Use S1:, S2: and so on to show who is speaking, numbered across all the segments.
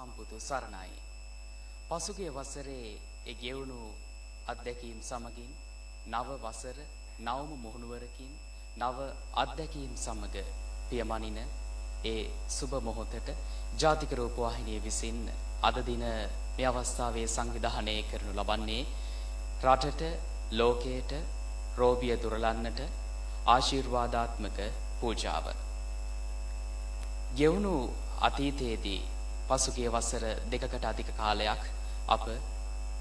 S1: සම්පුතු සරණයි. පසුගිය වසරේ ඒ ගෙවුණු අත්දැකීම් සමගින් නව වසර නවම මුහුණුවරකින් නව අත්දැකීම් සමග පියමනින ඒ සුබ මොහොතට ජාතික රූපවාහිනිය විසින් අද දින මේ අවස්ථාවේ සංවිධානය කරනු ලබන්නේ රටට ලෝකයට රෝගිය දුරලන්නට ආශිර්වාදාත්මක පූජාව. ගෙවුණු අතීතයේදී පසුගිය වසර දෙකකට අධික කාලයක් අප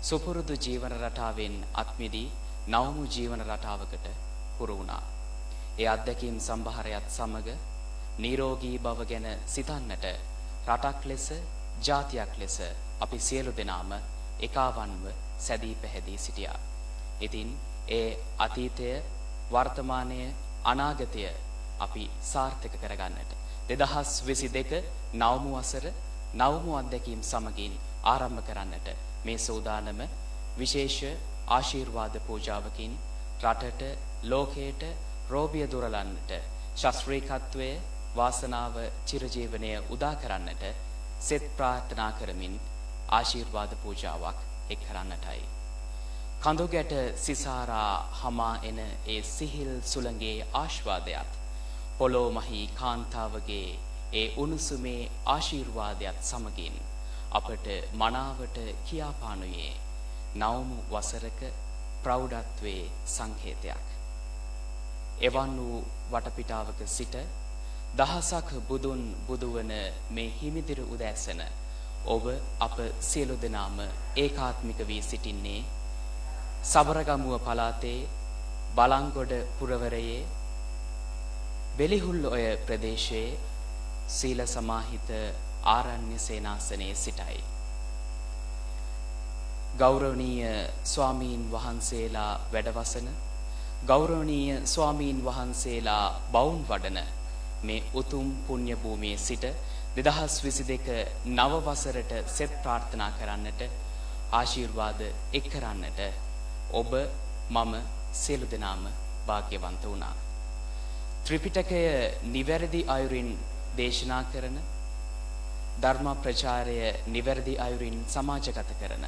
S1: සුපුරුදු ජීවන රටාවෙන් අත්මිදී නවමු ජීවන රටාවකට හුරු වුණා. ඒ අත්දැකීම් සම්භාරයත් සමග නිරෝගී බව ගැන සිතන්නට රටක් ලෙස ජාතියක් ලෙස අපි සියලු දෙනාම එකවන්ව සැදී පැහැදී සිටියා. ඉතින් ඒ අතීතය වර්තමානය අනාගතය අපි සාර්ථක කරගන්නට 2022 නවමු වසර නවමු අත්දැකීම් සමගින් ආරම්භ කරන්නට මේ සෝදානම විශේෂ ආශිර්වාද පූජාවකින් රටට ලෝකයට රෝගිය දුරලන්නට ශාස්ත්‍රීයත්වයේ වාසනාව චිරජීවනය උදා කරන්නට සෙත් ප්‍රාර්ථනා කරමින් ආශිර්වාද පූජාවක් එක් කරන්නටයි. කඳුගැට සිසාරා හමා එන ඒ සිහිල් සුළඟේ ආශිර්වාදයත් පොළොමහි කාන්තාවගේ ඒ උණුසුමේ ආශිර්වාදයත් සමගින් අපට මනාවට කියාපානුයේ නවමු වසරක ප්‍රෞಢත්වයේ සංකේතයක්. එවන් වූ වටපිටාවක සිට දහසක් බුදුන් බුදුවන මේ හිමිදිරි උදෑසන ඔබ අප සියලු දෙනාම ඒකාත්මික වී සිටින්නේ සබරගමුව පළාතේ බලංගොඩ පුරවරයේ බෙලිහුල්ලොය ප්‍රදේශයේ සීල සමාහිත ආරණ්‍ය සේනාසනයේ සිටයි. ගෞරවනීය ස්වාමීන් වහන්සේලා වැඩවසන ගෞරවනීය ස්වාමීන් වහන්සේලා බවුන් වඩන මේ උතුම් පුණ්‍ය භූමියේ සිට 2022 නව වසරට සෙත් ප්‍රාර්ථනා කරන්නට ආශිර්වාද එක් කරන්නට ඔබ මම සියලු දෙනාම වාග්යවන්ත වුණා. ත්‍රිපිටකය නිවැරදි අයුරින් දේශනා කරන ධර්ම ප්‍රචාරය නිවැරදි අයුරින් සමාජගත කරන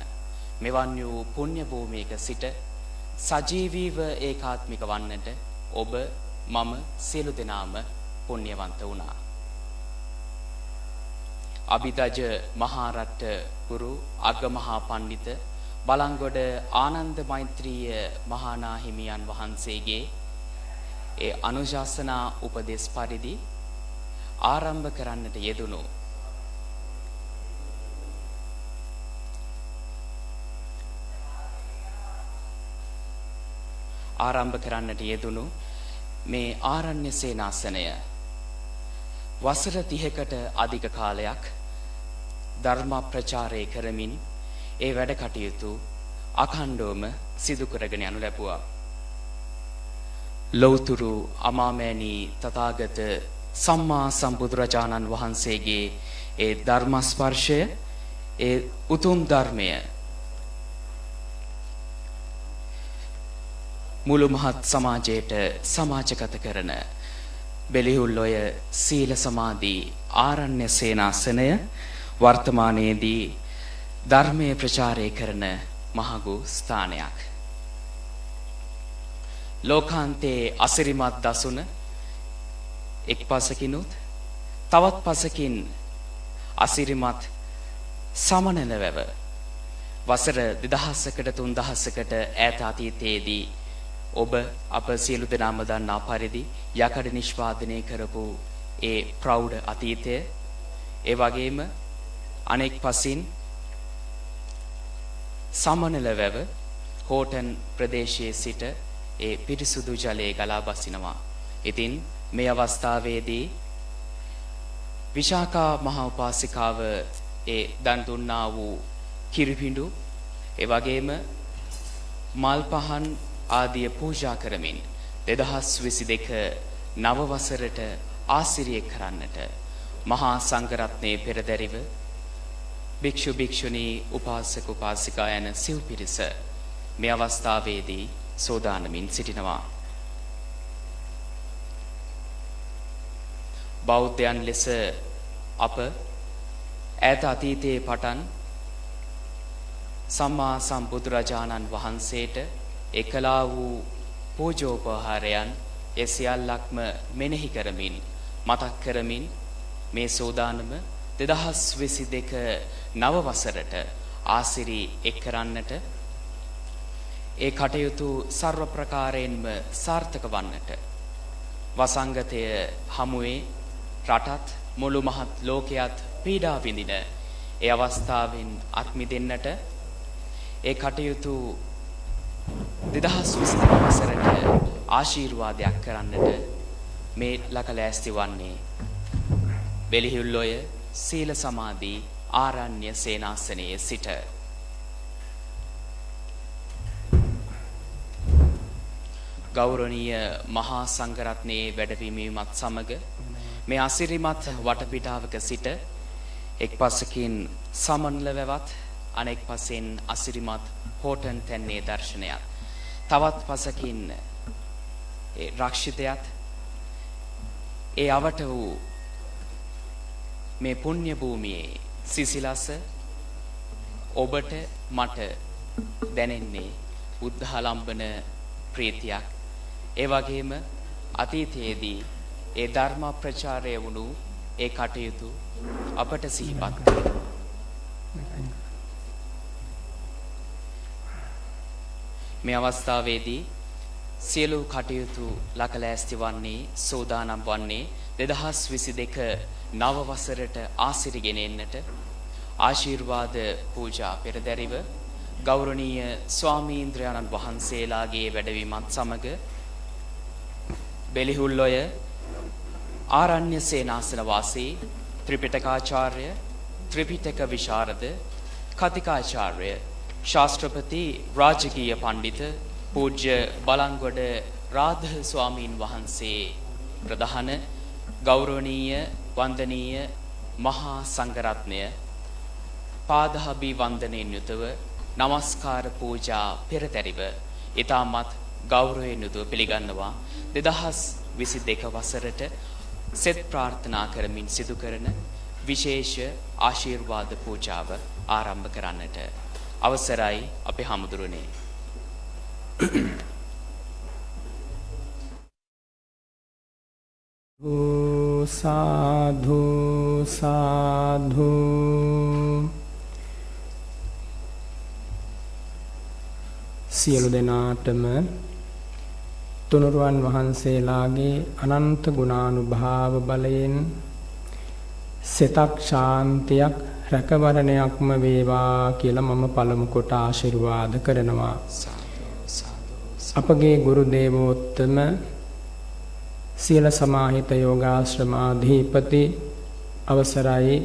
S1: මෙවන් වූ පුණ්‍ය භූමියක සිට සජීවීව ඒකාත්මික වන්නට ඔබ මම සියලු දෙනාම පුණ්‍යවන්ත වුණා. අභිදජ මහරට ගුරු අග්ගමහා පඬිත බලංගොඩ ආනන්ද මෛත්‍රීය මහානා හිමියන් වහන්සේගේ ඒ අනුශාසනා උපදේශ පරිදි ආරම්භ කරන්නට යෙදුණු මේ ආරණ්‍ය සේනාසනය වසර 30කට අධික කාලයක් ධර්ම ප්‍රචාරය කරමින් ඒ වැඩ කටයුතු අඛණ්ඩවම සිදු කරගෙන යනු ලැබුවා. ලෞතුරු අමාමෑණී තථාගත සම්මා සම්බුදුරජාණන් වහන්සේගේ ඒ ධර්ම ස්පර්ශය ඒ උතුම් ධර්මය මුළු මහත් සමාජයට සමාජගත කරන බෙලිහුල්ලොය සීල සමාධි ආරණ්‍ය සේනාසනය වර්තමානයේදී ධර්මයේ ප්‍රචාරය කරන මහඟු ස්ථානයක්. ලෝකාන්තයේ අසිරිමත් දසුන එක් පසකිනුත් තවත් පසකින් අසිරිමත් සමනල වැව වසර 2000කට 3000කට ඈත අතීතයේදී ඔබ අප සියලු දෙනාම දන්නා පරිදි යකඩ නිෂ්පාදනය කරපු ඒ ප්‍රෞಢ අතීතය ඒ වගේම අනෙක් පසින් සමනල වැව හෝටන් ප්‍රදේශයේ සිට ඒ පිරිසුදු ජලයේ ගලා බසිනවා. ඉතින් මේ අවස්ථාවේදී විශාඛා මහා උපාසිකාව ඒ දන් දුන්නා වූ කිරිපිඬු ඒ වගේම මල් පහන් ආදිය පූජා කරමින් 2022 නව වසරට ආසිරිය කරන්නට මහා සංඝරත්නයේ පෙරදැරිව භික්ෂු භික්ෂුණී උපාසක උපාසිකා යන සිව් පිරිස මේ අවස්ථාවේදී සෝදානමින් සිටිනවා. බෞද්ධයන් ලෙස අප ඈත අතීතයේ පටන් සම්මා සම්බුදුරජාණන් වහන්සේට එකලා වූ පූජෝපහාරයන් ඒ සියල්ලක්ම මෙනෙහි කරමින් මතක් කරමින් මේ සෝදානම 2022 නව වසරට ආසිරි එක් කරන්නට ඒ කටයුතු ਸਰව ප්‍රකාරයෙන්ම සාර්ථක වන්නට වසංගතය හමුවේ රටත් මුළු මහත් ලෝකයක් පීඩා විඳින ඒ අවස්ථාවෙන් අත් මිදෙන්නට ඒ කටයුතු 2020 වසරට ආශිර්වාදයක් කරන්නට මේ ලකලෑස්ති වන්නේ බෙලිහුල්ලොය සීල සමාධි ආරණ්‍ය සේනාසනයේ සිට ගෞරවනීය මහා සංඝරත්නයේ වැඩවීමත් සමග මේ අසිරිමත් වටපිටාවක සිට එක් පසකින් සමන්ලවවත් අනෙක් පසෙන් අසිරිමත් හෝටන් තැන්නේ දර්ශනයක් තවත් පසකින් රක්ෂිතයත් ඒ අවට වූ මේ පුණ්‍ය භූමියේ සිසිලස ඔබට මට දැනෙන්නේ බුද්ධාලම්බන ප්‍රීතියක් ඒ වගේම අතීතයේදී ඒ ධර්ම ප්‍රචාරය වුණු ඒ කටයුතු අපට සිහිපත් කරනවා මේ අවස්ථාවේදී සියලු කටයුතු ලකලෑස්ති වන්නේ සෝදානම් වන්නේ 2022 නව වසරට ආසිරිගෙන එන්නට ආශිර්වාද පූජා පෙරදැරිව ගෞරවනීය ස්වාමීන්ද්‍රයන්න් වහන්සේලාගේ වැඩවීමත් සමග බෙලිහුල්ලොය ආරණ්‍ය සේනාසන වාසී ත්‍රිපිටකාචාර්ය ත්‍රිපිටක විශාරද කතිකාචාර්ය ශාස්ත්‍රපති රාජකීය පඬිත පූජ්‍ය බලංගොඩ රාධ ස්වාමීන් වහන්සේ ප්‍රධාන ගෞරවනීය වන්දනීය මහා සංඝරත්නය පාදහබි වන්දනයෙන් යුතුව නමස්කාර පූජා පෙරදැරිව ඊටමත් ගෞරවයෙන් යුතුව පිළිගන්නවා 2022 වසරට සෙත් ප්‍රාර්ථනා කරමින් සිදු කරන විශේෂ ආශිර්වාද පූජාව ආරම්භ කරන්නට අවසරයි අපේ හමුදුරනේ
S2: සාධු සාධු සියලු දෙනාටම තුනුරුවන් වහන්සේලාගේ අනන්ත ගුණානුභාව බලයෙන් සිතක් ශාන්තියක් රැකවරණයක්ම වේවා කියලා මම පළමු කොට ආශිර්වාද කරනවා. අපගේ ගුරු දේවෝත්තම සීල සමාහිත යෝගාශ්‍රමාධිපති අවසරයි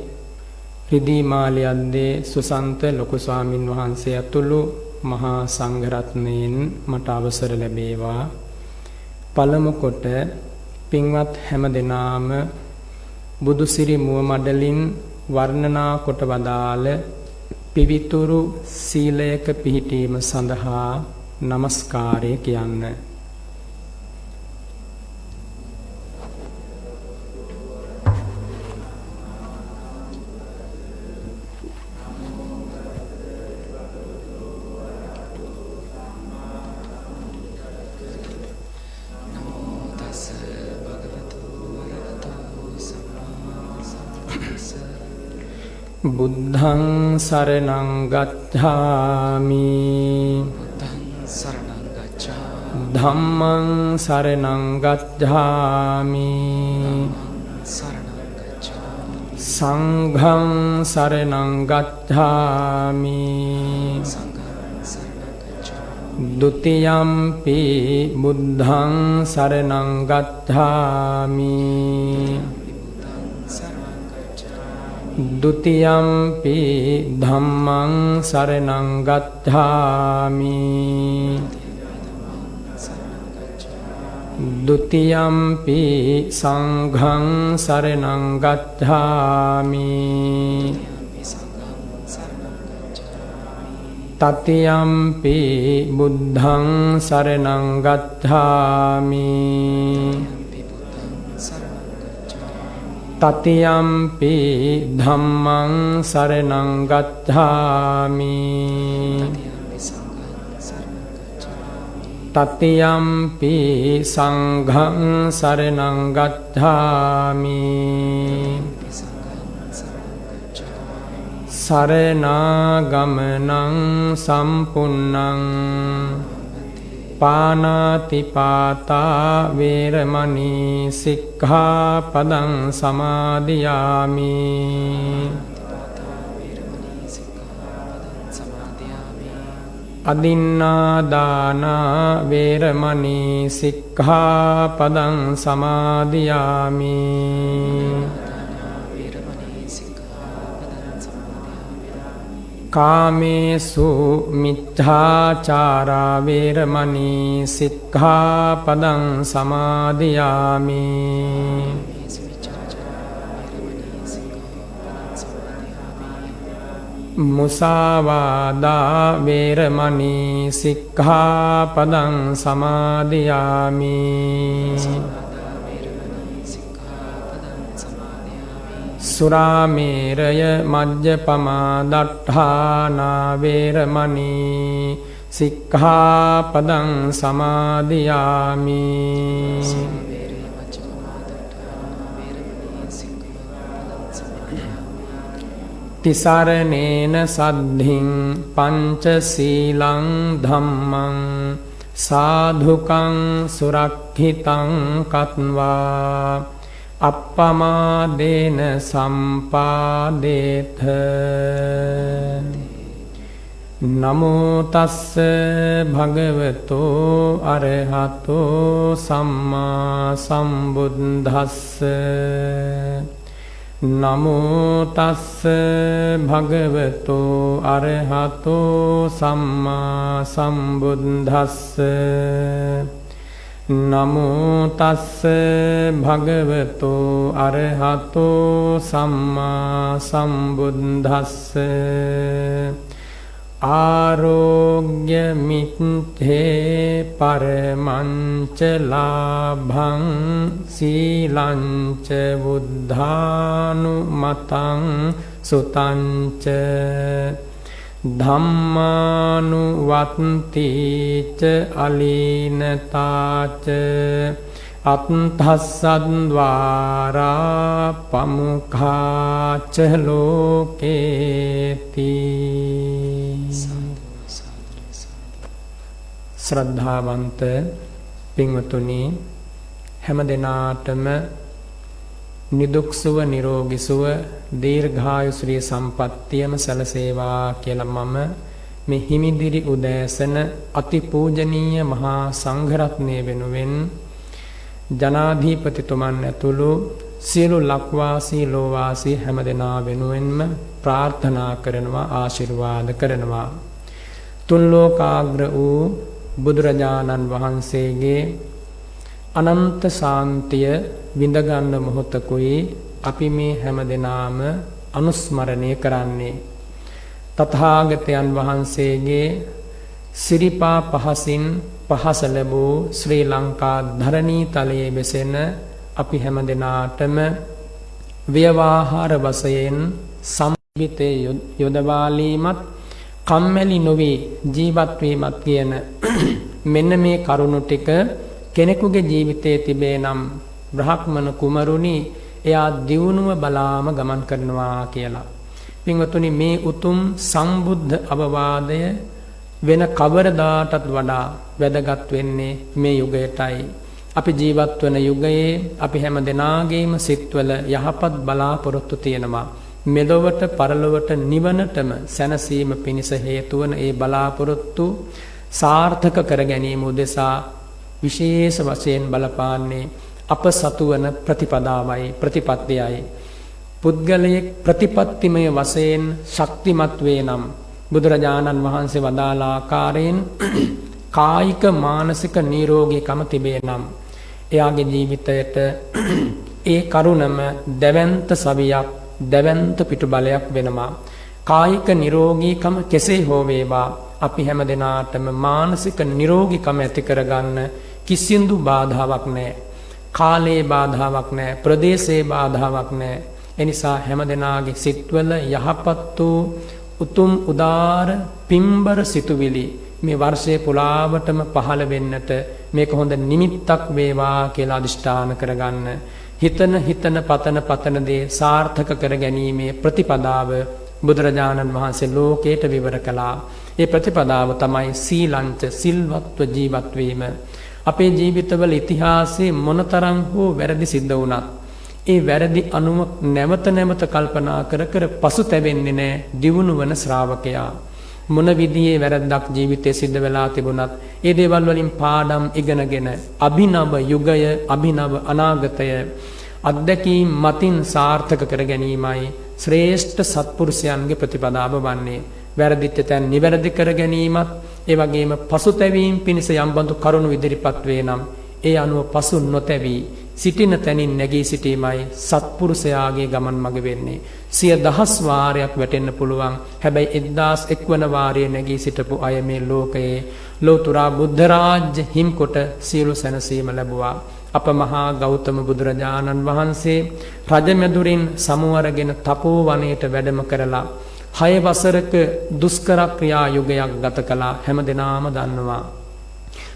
S2: රිදී මාලියද්දේ සුසන්ත ලොකු ස්වාමින් වහන්සේ ඇතුළු මහා සංඝරත්නයෙන් මට අවසර ලැබේවා. පළමු කොට පින්වත් හැම දෙනාම බුදුසිරි මුව මඩලින් වර්ණනා කොට වදාළ පිවිතුරු සීලයක පිහිටීම සඳහා නමස්කාරය කියන්න. බුද්ධං සරණං ගච්ඡාමි ධම්මං සරණං ගච්ඡාමි සංඝං සරණං ගච්ඡාමි ဒုတိယံ පි බුද්ධං සරණං ගච්ඡාමි ဒုတိယံ පි ධම්මං සරණං ගච්ඡාමි ဒုတိယံ පි සංඝං සරණං ගච්ඡාමි တတိယံ පි බුද්ධං සරණං ගච්ඡාමි ဒ තතියම්පි ධම්මං සරණං ගච්ඡාමි තතියම්පි සංඝං සරණං ගච්ඡාමි සරණාගමනං සම්පුන්නං පානාතිපාතා වේරමණී සික්ඛාපදං සමාදියාමි අදින්නාදානා වේරමණී සික්ඛාපදං සමාදියාමි කාමේසු මිච්ඡාචාරා වේරමණී සික්ඛාපදං සමාදියාමි මුසාවාදා වේරමණී සික්ඛාපදං සමාදියාමි සුරාමේරය මජ්ජපමා දට්ඨානා වේරමණී සික්ඛාපදං සමාදියාමි තිසරණේන සද්ධින් පංචශීලං ධම්මං සාධුකං සුරක්ඛිතං කତ୍වා අප්පමාදේන සම්පාදේත නමෝ තස්ස භගවතෝ අරහතෝ සම්මා සම්බුද්දස්ස නමෝ තස්ස භගවතෝ අරහතෝ සම්මා සම්බුද්දස්ස නමෝ තස්ස භගවතෝ අරහතෝ සම්මා සම්බුද්දස්ස ආරෝග්‍ය මිත්තේ පරමංච ලාභං සීලංච බුද්ධානුමතං සුතංච ධම්මානුවත්තිච අලීනතාච අත්ථස්සද්වාරා පමුඛාච ලෝකේති ශ්‍රද්ධාවන්ත පින්වතුනි හැම දිනාටම නිදුක් සුව නිරෝගී සුව දීර්ඝායු ශ්‍රී සම්පත්තියම සැලසේවා කියලා මම මේ හිමිදිරි උදෑසන අති පූජනීය මහා සංඝරත්නය වෙනුවෙන් ජනාධිපතිතුමන් ඇතුළු සියලු ලක්වාසී ලෝවාසී හැම දෙනා වෙනුවෙන්ම ප්‍රාර්ථනා කරනවා ආශිර්වාද කරනවා තුන් ලෝකාග්‍ර වූ බුදුරජාණන් වහන්සේගේ අනන්ත ශාන්තිය විඳගන්න මොහොතකුයි අපි මේ හැම දෙනාම අනුස්මරණය කරන්නේ තථාගතයන් වහන්සේගේ සිරිපා පහසින් පහස ලැබූ ශ්‍රී ලංකා ධරණී තලයේ වෙසෙන අපි හැම දෙනාටම ව්‍යවහාර වශයෙන් සම්පිතේ යොදවාලීමත් කම්මැලි නොවි ජීවත් වීමත් කියන මෙන්න මේ කරුණු ටික කෙනෙකුගේ ජීවිතයේ තිබේ නම් බ්‍රහ්මන කුමරුනි එයා දියුණුව බලාම ගමන් කරනවා කියලා. පින්වතුනි මේ උතුම් සම්බුද්ධ අවවාදය වෙන කවරදාටත් වඩා වැදගත් වෙන්නේ මේ යුගයටයි. අපි ජීවත් වන යුගයේ අපි හැම දෙනාගේම සිත්වල යහපත් බලාපොරොත්තු තියෙනවා. මෙලොවට පරලොවට නිවනටම සැනසීම පිණිස හේතු වන ඒ බලාපොරොත්තු සාර්ථක කර ගැනීම උදෙසා විශේෂ වශයෙන් බලපාන්නේ අප සතුවන ප්‍රතිපදාවයි ප්‍රතිපත්තියයි. පුද්ගලයෙක් ප්‍රතිපත්තිමය වශයෙන් ශක්තිමත් වේ නම් බුදුරජාණන් වහන්සේ වදාළ ආකාරයෙන් කායික මානසික නිරෝගීකම තිබේ නම් එයාගේ ජීවිතයට ඒ කරුණම දැවැන්ත සවියක් දැවැන්ත පිටුබලයක් වෙනවා. කායික නිරෝගීකම කෙසේ හෝ වේවා අපි හැම දිනාටම මානසික නිරෝගීකම ඇති කරගන්න කිසිදු බාධාවක් නැහැ. කාලයේ බාධාවක් නැහැ, ප්‍රදේශයේ බාධාවක් නැහැ. එනිසා හැමදෙනාගේ සිත්වල යහපත් වූ උතුම් උදාර පිම්බර සිතුවිලි මේ වර්ෂයේ පුරාවටම පහළ වෙන්නට මේක හොඳ නිමිත්තක් වේවා කියලා අදිෂ්ඨාන කරගන්න. හිතන පතන දේ සාර්ථක කර ගැනීමේ ප්‍රතිපදාව බුදුරජාණන් වහන්සේ ලෝකයට විවර කළා. ඒ ප්‍රතිපදාව තමයි සීලංච සිල්වත්ව ජීවත් වීම. අපේ ජීවිතවල ඉතිහාසයේ මොනතරම් හෝ වැරදි සිද්ධ වුණත් ඒ වැරදි අනුව නැවත කල්පනා කර පසුතැවෙන්නේ නැහැ දියුණු වන ශ්‍රාවකයා. මොන විදිහේ වැරද්දක් ජීවිතේ සිද්ධ වෙලා තිබුණත් ඒ දේවල් වලින් පාඩම් ඉගෙනගෙන අභිනව යුගය අභිනව අනාගතය අත්දැකීම් මතින් සාර්ථක කර ගැනීමයි ශ්‍රේෂ්ඨ සත්පුරුෂයන්ගේ ප්‍රතිපදාව වන්නේ. වැරදිච්ච තැන් නිවැරදි කර ගැනීමත් ඒ වගේම පසුතැවීම් පිණිස යම් බඳු කරුණු ඉදිරිපත් වේ නම් ඒ අනුව පසු නොතැවී සිටින තැනින් නැගී සිටීමයි සත්පුරුෂයාගේ ගමන් මඟ වෙන්නේ. 100,000 වාරයක් වැටෙන්න පුළුවන්. හැබැයි 1001 වන වාරයේ නැගී සිටපු අය මේ ලෝකයේ ලෝතුරා බුද්ධ රාජ්‍ය හිම්කොට සියලු සැනසීම ලැබුවා. අප මහා ගෞතම බුදුරජාණන් වහන්සේ රජමැදුරින් සමුවරගෙන තපෝ වනයේට වැඩම කරලා 6 වසරක දුෂ්කර ක්‍රියා යුගයක් ගත කළා. හැම දිනාම දන්නවා.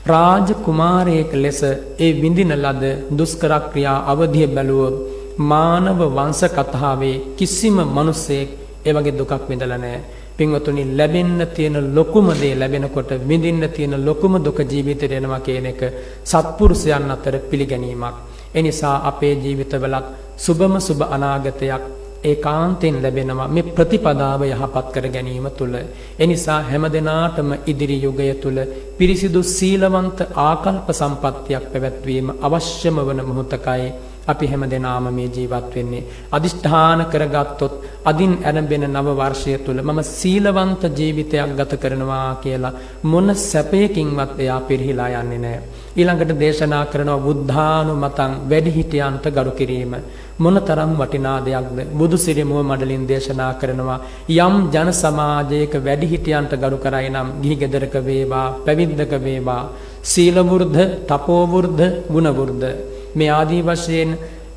S2: රාජ කුමාරයෙක් ලෙස ඒ විඳින ලද දුෂ්කර ක්‍රියා අවධිය බැලුවොත් මානව වංශ කතාවේ කිසිම මිනිසෙක් ඒ වගේ දුකක් විඳලා නැහැ. පින්වතුනි, ලැබෙන්න තියෙන ලොකුම දේ ලැබෙනකොට විඳින්න තියෙන ලොකුම දුක ජීවිතේට එනවා කියන එක සත්පුරුෂයන් අතර පිළිගැනීමක්. ඒ නිසා අපේ ජීවිතවලත් සුබම සුබ අනාගතයක් ඒකාන්තයෙන් ලැබෙනවා මේ ප්‍රතිපදාව යහපත් කර ගැනීම තුළ. එනිසා හැමදෙනාටම ඉදිරි යුගය තුළ පිරිසිදු සීලවන්ත ආකල්ප සම්පත්තියක් පැවැත්වීම අවශ්‍යම වන මොහොතකයි අපි හැමදෙනාම මේ ජීවත් වෙන්නේ. අදිෂ්ඨාන කරගත්තොත් අදින් ඇරඹෙන නව වර්ෂය තුළ මම සීලවන්ත ජීවිතයක් ගත කරනවා කියලා මොන සැපයකින්වත් එයා පිරිහිලා යන්නේ නැහැ. ඊළඟට දේශනා කරනවා බුද්ධානුමතං වැඩිහිටියන්ට ගරු කිරීම. මොනතරම් වටිනා දෙයක්ද. බුදු සිරිමුව මඩලින් දේශනා කරනවා යම් ජන සමාජයක වැඩිහිටියන්ට ගරු කරයි නම් ගිහි ගෙදරක වේවා පැවිද්දක වේවා සීල වෘද්ධ තපෝ වෘද්ධ ගුණ වෘද්ධ මේ ආදී වශයෙන්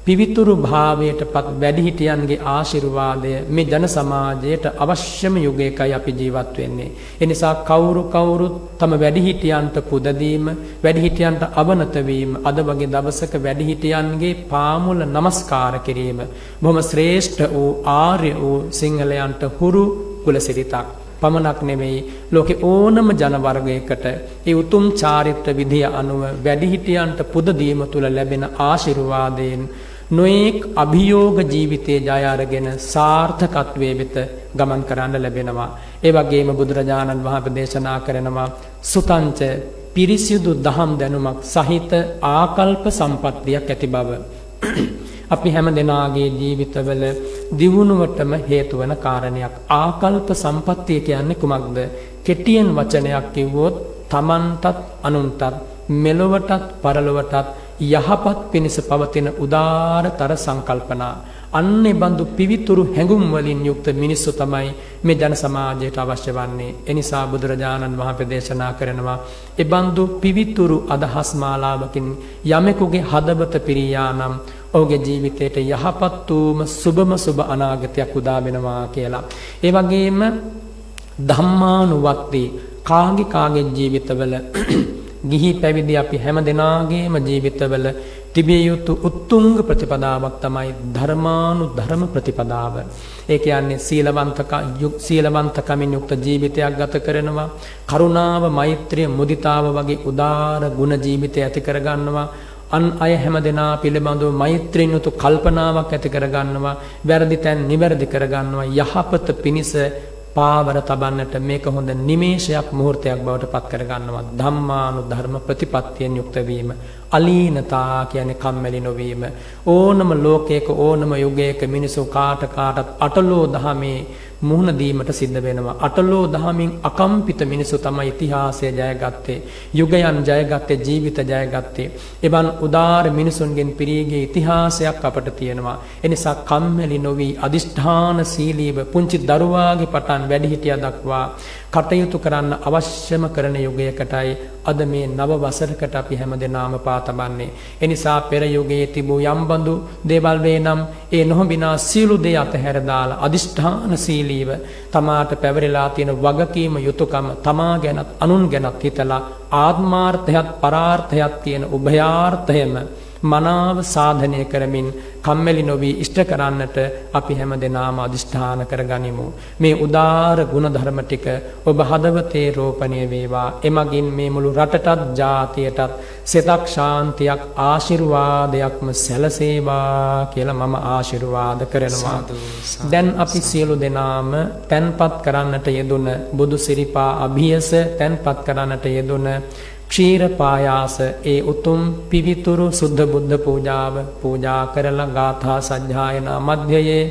S2: පිවිතුරු භාවයට පත් වැඩිහිටියන්ගේ ආශිර්වාදය මේ ජන සමාජයට අවශ්‍යම යුගයකයි අපි ජීවත් වෙන්නේ. ඒ නිසා කවුරුත් තම වැඩිහිටියන්ට පුද දීම, වැඩිහිටියන්ට අවනත වීම, අද වගේ දවසක වැඩිහිටියන්ගේ පාමුල නමස්කාර කිරීම බොහොම ශ්‍රේෂ්ඨ වූ ආර්ය වූ සිංහලයන්ට හුරු කුලසිරිතක්. පමණක් නෙවෙයි ලෝකේ ඕනම ජන වර්ගයකට ඒ උතුම් චාරිත්‍ර විධිය අනුව වැඩිහිටියන්ට පුද දීම තුළ ලැබෙන ආශිර්වාදයෙන් නොඑක් අභියෝග ජීවිතයේ ජය අරගෙන සාර්ථකත්වයේ වෙත ගමන් කරන්න ලැබෙනවා. ඒ වගේම බුදුරජාණන් වහන්සේ දේශනා කරනවා සුතංච පිරිසිදු දහම් දැනුමක් සහිත ආකල්ප සම්පත්තියක් ඇති බව. අපි හැම දෙනාගේ ජීවිතවල දියුණුවටම හේතු වන කාරණයක්. ආකල්ප සම්පත්තිය කියන්නේ කුමක්ද? කෙටියෙන් වචනයක් කිව්වොත් තමන්ටත් අනුන්ටත් මෙලොවටත් පරලොවටත් යහපත් පිණිස පවතින උදාරතර සංකල්පනා. අන්නේ බඳු පිවිතුරු හැඟුම් වලින් යුක්ත මිනිස්සු තමයි මේ ජන සමාජයට අවශ්‍ය වන්නේ. එනිසා බුදුරජාණන් වහන්සේ දේශනා කරනවා ඒ බඳු පිවිතුරු අදහස් මාලාවකින් යමෙකුගේ හදවත පිරියා නම් ඔහුගේ ජීවිතයට යහපත් වූම සුබම සුබ අනාගතයක් උදා වෙනවා කියලා. ඒ වගේම ධම්මානුවත්ති කාගේ ජීවිතවල ගිහි පැවිදි අපි හැම දෙනාගේම ජීවිතවල තිබිය යුතු උත්තුංග ප්‍රතිපදාවක් තමයි ධර්මානුධර්ම ප්‍රතිපදාව. ඒ කියන්නේ සීලවන්තකමින් යුක්ත ජීවිතයක් ගත කරනවා, කරුණාව, මෛත්‍රිය, මුදිතාව වගේ උදාර ගුණ ජීවිතය ඇති කරගන්නවා, අන් අය හැම දෙනා පිළිබඳව මෛත්‍රියෙන් යුතු කල්පනාවක් ඇති කරගන්නවා, වැරදි තැන් නිවැරදි කරගන්නවා, යහපත පිණිස පාවර තබන්නට මේක හොඳ නිමේෂයක් මුහුර්තයක් බවට පත් කරගන්නවා. ධම්මානුධර්ම ප්‍රතිපත්තියෙන් යුක්ත වීම. අලීනතා කියන්නේ කම්මැලි නොවීම. ඕනම ලෝකයක ඕනම යුගයක මිනිසු කාටත් අටලෝ දහමේ මුහුණ දීමට සිද්ධ වෙනවා. අටලෝ දහමින් අකම්පිත මිනිසු තමයි ඉතිහාසය ජයගත්තේ, යුගයන් ජයගත්තේ, ජීවිත ජයගත්තේ. එවන් උදාර මිනිසුන්ගෙන් පිරීගේ ඉතිහාසයක් අපට තියෙනවා. එනිසා කම්මැලි නොවි අදිෂ්ඨාන සීලීව පුංචි දරුවාගේ පටන් වැඩිහිටියා දක්වා කටයුතු කරන්න අවශ්‍යම කරන යුගයකටයි අද මේ නව වසරකට අපි හැමදෙනාම පාතබන්නේ. එනිසා පෙර යුගයේ තිබූ යම්බඳු දේවල් වේ නම් ඒ නොහොබිනා සියලු දේ අතහැර දාලා අදිෂ්ඨානශීලීව තමාට පැවරලා තියෙන වගකීම යුතුයකම තමා ගැනත් අනුන් ගැනත් හිතලා ආත්මාර්ථයත් පරාර්ථයත් කියන උභයාර්ථයම මනාව සාධනය කරමින් කම්මැලි නොවී ඉෂ්ට කරන්නට අපි හැම දෙනාම අදිෂ්ඨාන කරගනිමු. මේ උදාර ගුණධර්ම ටික ඔබ හදවතේ රෝපණය වේවා. එමගින් මේ මුළු රටටත් ජාතියටත් සිතක් ශාන්තියක් ආශිර්වාදයක්ම සැලසේවා කියලා මම ආශිර්වාද කරනවා. දැන් අපි සියලු දෙනාම තැන්පත් කරන්නට යෙදුන බුදු සිරිපා අභියස තැන්පත් කරන්නට යෙදුන ක්ෂීර පායාස ඒ උතුම් පිවිතුරු සුද්ධ බුද්ධ පූජාව පූජා කරලා ගාථා සජ්ජායනා මධ්‍යයේ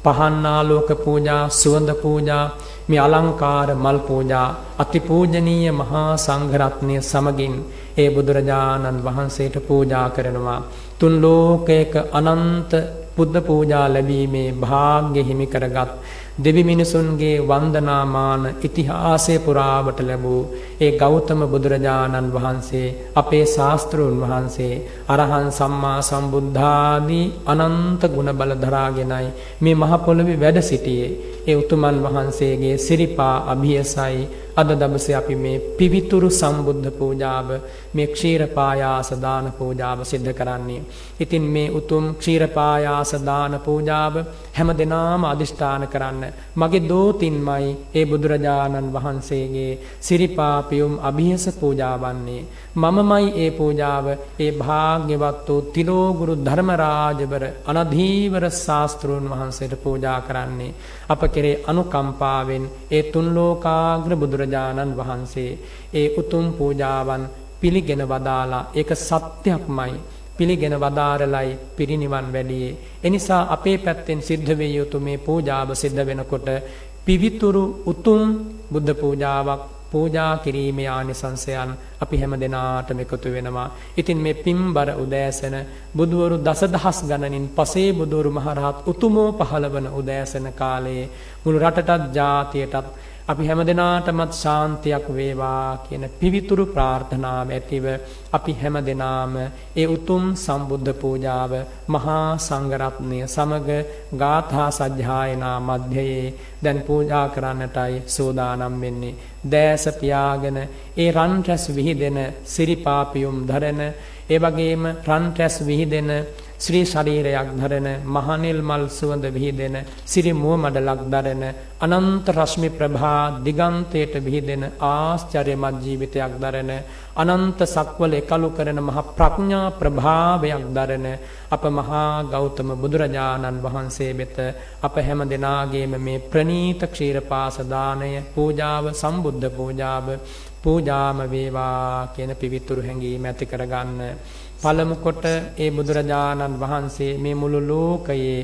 S2: පහන් ආලෝක පූජා සුවඳ පූජා මේ අලංකාර මල් පූජා අතිපූජනීය මහා සංඝරත්නය සමගින් ඒ බුදුරජාණන් වහන්සේට පූජා කරනවා. තුන් ලෝකයක අනන්ත බුද්ධ පූජා ලැබීමේ භාග්‍ය හිමි කරගත් දෙවි මිනිසුන්ගේ වන්දනාමාන ඉතිහාසය පුරාවට ලැබූ ඒ ගෞතම බුදුරජාණන් වහන්සේ අපේ ශාස්ත්‍රූන් වහන්සේ අරහන් සම්මා සම්බුද්ධාදී අනන්ත ගුණ බල දරාගෙනයි මේ මහ පොළොවේ වැඩ සිටියේ. ඒ උතුමන් වහන්සේගේ සිරිපා අභියසයි අද දවසේ අපි මේ පිවිතුරු සම්බුද්ධ පූජාව මේ ක්ෂීර පායාස දාන පූජාව සිද්ධ කරන්නේ. ඉතින් මේ උතුම් ක්ෂීර පායාස දාන පූජාව හැම දිනම අදිෂ්ඨාන කරන්න. මගේ දෝතින්මයි ඒ බුදුරජාණන් වහන්සේගේ සිරිපා පියුම් අභියස පූජාවන්නේ. මමමයි ඒ පූජාව ඒ භාග්‍යවත් වූ තිලෝගුරු ධර්මරාජවර අනධීවර ශාස්ත්‍රූන් වහන්සේට පූජා කරන්නේ. අප කෙරේ අනුකම්පාවෙන් ඒ තුන් ලෝකාග්‍ර බුදුරජාණන් වහන්සේ ඒ උතුම් පූජාවන් පිළිගෙන වදාලා ඒක සත්‍යක්මයි පිළිගෙන වදාරලයි පිරිනිවන් වැඩියේ. එනිසා අපේ පැත්තෙන් සිද්ධ වේ යුතු මේ පූජාව සිද්ධ වෙනකොට පිවිතුරු උතුම් බුද්ධ පූජාවක් පූජා කිරීමේ ආනිසංසයන් අපි හැම දෙනාටම එකතු වෙනවා. ඉතින් මේ පින්බර උදෑසන බුදුවරු දසදහස් ගණනින් පසේ බුදුවරු මහරහත් උතුමෝ පහළ වන උදෑසන කාලයේ මුළු රටටත් ජාතියටත් අපි හැම දෙනාටමත් ශාන්තියක් වේවා කියන පිවිතුරු ප්‍රාර්ථනාව ඇතිව අපි හැම දෙනාම ඒ උතුම් සම්බුද්ධ පූජාව මහා සංඝරත්නය සමග ගාථා සජ්ජායනා මධ්‍යයේ දැන් පූජා කරන්නටයි සූදානම් වෙන්නේ. දෑස පියාගෙන ඒ රන් රැස් විහිදෙන සිරිපා පියුම් දරන ඒ වගේම රන් රැස් විහිදෙන ශ්‍රී ශරීරයක් දරන මහනෙල් මල් සුවඳ විහිදෙන සිරි මුව මඩලක් දරන අනන්ත රශ්මි ප්‍රභා දිගන්තයට විහිදෙන ආශ්චර්යමත් ජීවිතයක් දරන අනන්ත සක්වල එකලු කරන මහ ප්‍රඥා ප්‍රභාවයක් දරන අප මහා ගෞතම බුදුරජාණන් වහන්සේ වෙත අප හැම දෙනාගේම මේ ප්‍රණීත ක්ෂීරපාස දානය පූජාව සම්බුද්ධ පූජාම වේවා කියන පිවිතුරු හැඟීම ඇති කරගන්න. පළමු කොට ඒ බුදුරජාණන් වහන්සේ මේ මුළු ලෝකයේ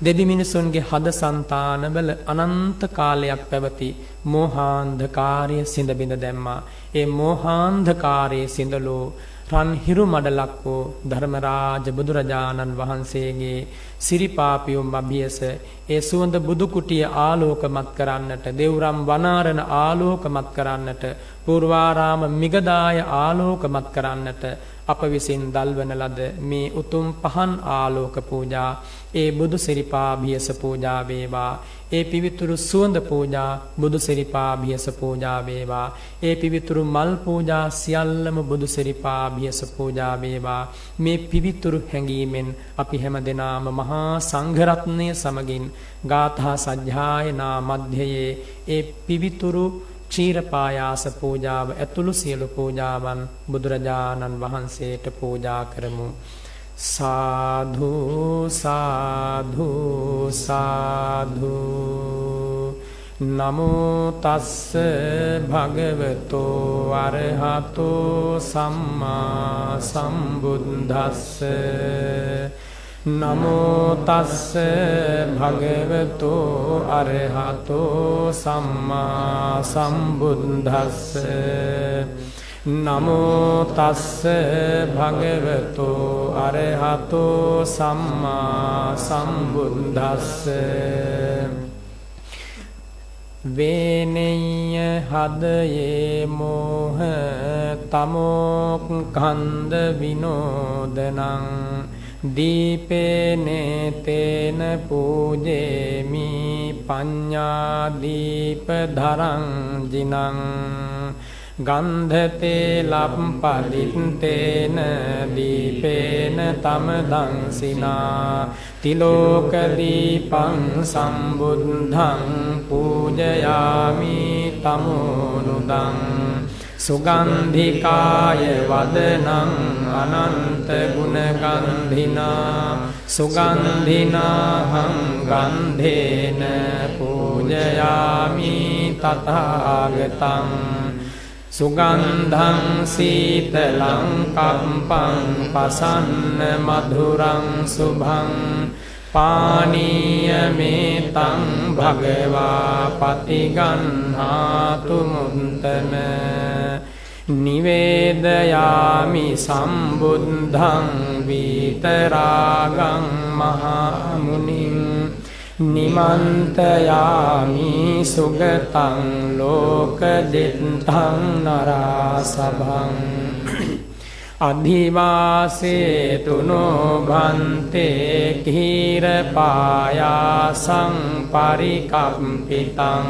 S2: දෙවි මිනිසුන්ගේ හද సంతානවල අනන්ත කාලයක් පැවති මෝහාන්ධකාරය සිඳ බිඳ දැම්මා. ඒ මෝහාන්ධකාරයේ සිඳලෝ රන් හිරු මඩලක් වූ ධර්මරාජ බුදුරජාණන් වහන්සේගේ සිරිපාපියුම් අභියස ඒ සුවඳ බුදු කුටිය ආලෝකමත් කරන්නට, දෙව්රම් වනාරණ ආලෝකමත් කරන්නට, පූර්වාරාම මිගදාය ආලෝකමත් කරන්නට අප විසින් දල්වන ලද මේ උතුම් පහන් ආලෝක පූජා ඒ බුදු සිරිපාභියස පූජා වේවා. ඒ පිවිතුරු සුවඳ පූජා බුදු සිරිපාභියස පූජා වේවා. ඒ පිවිතුරු මල් පූජා සියල්ලම බුදු සිරිපාභියස පූජා වේවා. මේ පිවිතුරු හැඟීමෙන් අපි හැම දෙනාම මහා සංඝරත්නය සමගින් ගාථා සජ්ජායනා මධ්‍යයේ ඒ පිවිතුරු ක්ෂීරපායාස පූජාව ඇතුළු සියලු පූජාවන් බුදුරජාණන් වහන්සේට පූජා කරමු. සාධු සාධු සාධු. නමෝ තස්ස භගවතෝ අරහතෝ සම්මා සම්බුද්දස්ස. නමෝ තස්ස භගවතෝ අරහතෝ සම්මා සම්බුද්දස්ස. නමෝ තස්ස භගවතෝ අරහතෝ සම්මා සම්බුද්දස්ස. වේනෙය්‍ය හදයේ මෝහ තමෝක් කන්ද විනෝදනං දීපේනේ තේන පූජේමි පඤ්ඤාදීප ධරං ජිනං ගන්ධතේ ලප්පදිත්තේන දීපේන තමදං සිනා තිලෝක දීපං සම්බුද්ධං පූජයාමි තමෝනුදං සුගන්ධිකාය වදනං අනන්ත ගුණගන්ධිනා සුගන්ධිනාහං ගන්ධේන පූජයාමි තථාගතං සුගන්ධං සීතලං කම්පං පසන්න මధుරං සුභං පානීයමේතං භගවා පතිගන්හාතු මුත්තම නිවේදයාමි සම්බුද්ධං විතරාගං මහා මුනිං නිමන්තයාමි සුගතං ලෝකදිත්තං නරාසභං අධිවාසේතුනෝ භන්තේ කීරපායාසං පරිකම්පිතං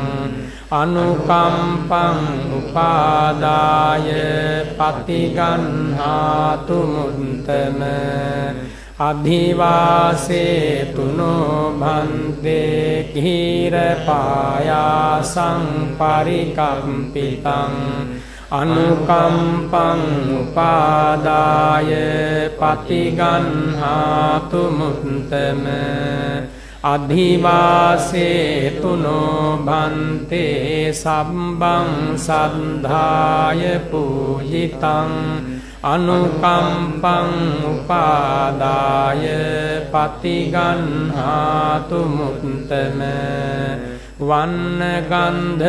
S2: අනුකම්පං උපාදාය පතිගන්හාතු මුත්තම අධිවාසේතුනෝ භන්තේ කීරපායාසං පරිකම්පිතං අනුකම්පං උපාදාය පතිගන්හාතු මුත්තම අධිවාසේතුනෝ භන්තේ සම්බං සද්ධාය පූජිතං අනුකම්පං උපාදාය පතිගන්හාතු මුත්තම වන්න ගන්ධ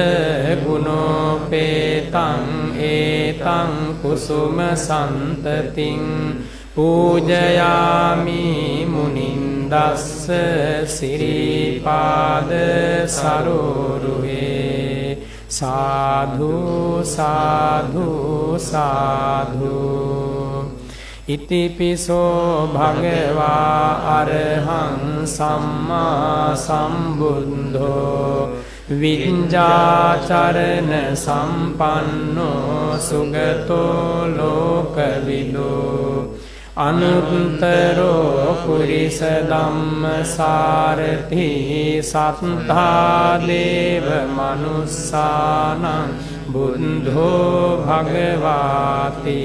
S2: ගුණෝපේතං ඒතං කුසුම සන්තතින් පූජයාමි මුනින්දස්ස සිරිපාද සරෝරුහේ සාධු සාධු සාධු ඉතිපිසෝ භගවා අරහං සම්මා සම්බුද්ධෝ විඤ්ඤාචරණ සම්පන්නෝ සුගතෝ ලෝකවිදෝ අනුත්තරෝ පුරිස ධම්මසාරති සත්තා දේව මනුස්සානං බුද්ධෝ භගවාති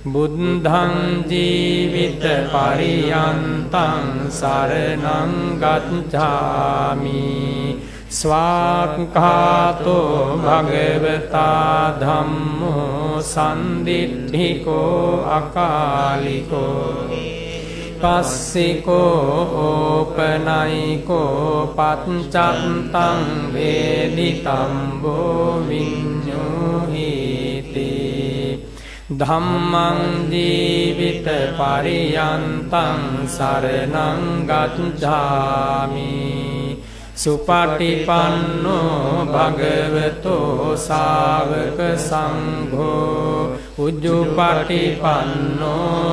S2: බුද්ධං ජීවිත පරියන්තං සරණං ගච්ඡාමි ස්වාක්ඛාතෝ භගවතා ධම්මෝ සම්දිට්ඨිකෝ අකාලිකෝ පස්සිකෝ ඕපනයිකෝ පච්චත්තං වේදිතම්බෝ විඤ්ඤෝහිති ධම්මං ජීවිත පරියන්තං සරණං ගච්ඡාමි සුපටිපන්නෝ භගවතෝ සාවක සංඝෝ උජ්ජුපටිපන්නෝ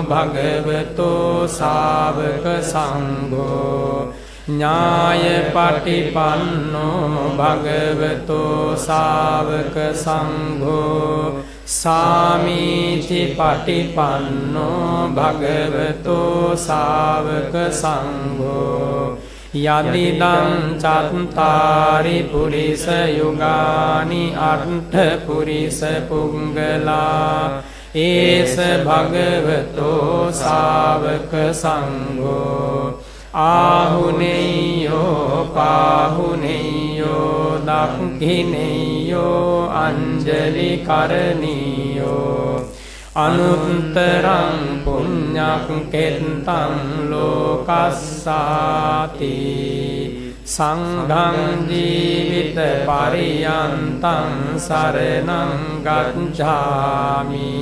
S2: භගවතෝ සාවක සංඝෝ ඥායපටිපන්නෝ භගවතෝ සාවක සංඝෝ සාමීචි පටිපන්නෝ භගවතෝ සාවක සංඝෝ යදිදං චත්තාරි පුරිස යුගානි අට්ඨ පුරිස පුංගලා ඒස භගවතෝ සාවක සංඝෝ ආහුනේයෝ පාහුනේයෝ දක්ඛිනේයෝ අංජලි කරණීයෝ අනුත්තරං පුඤ්ඤක් කෙත්තං ලෝකස්සාති සංඝං ජීවිත පරියන්තං සරණං ගච්ඡාමි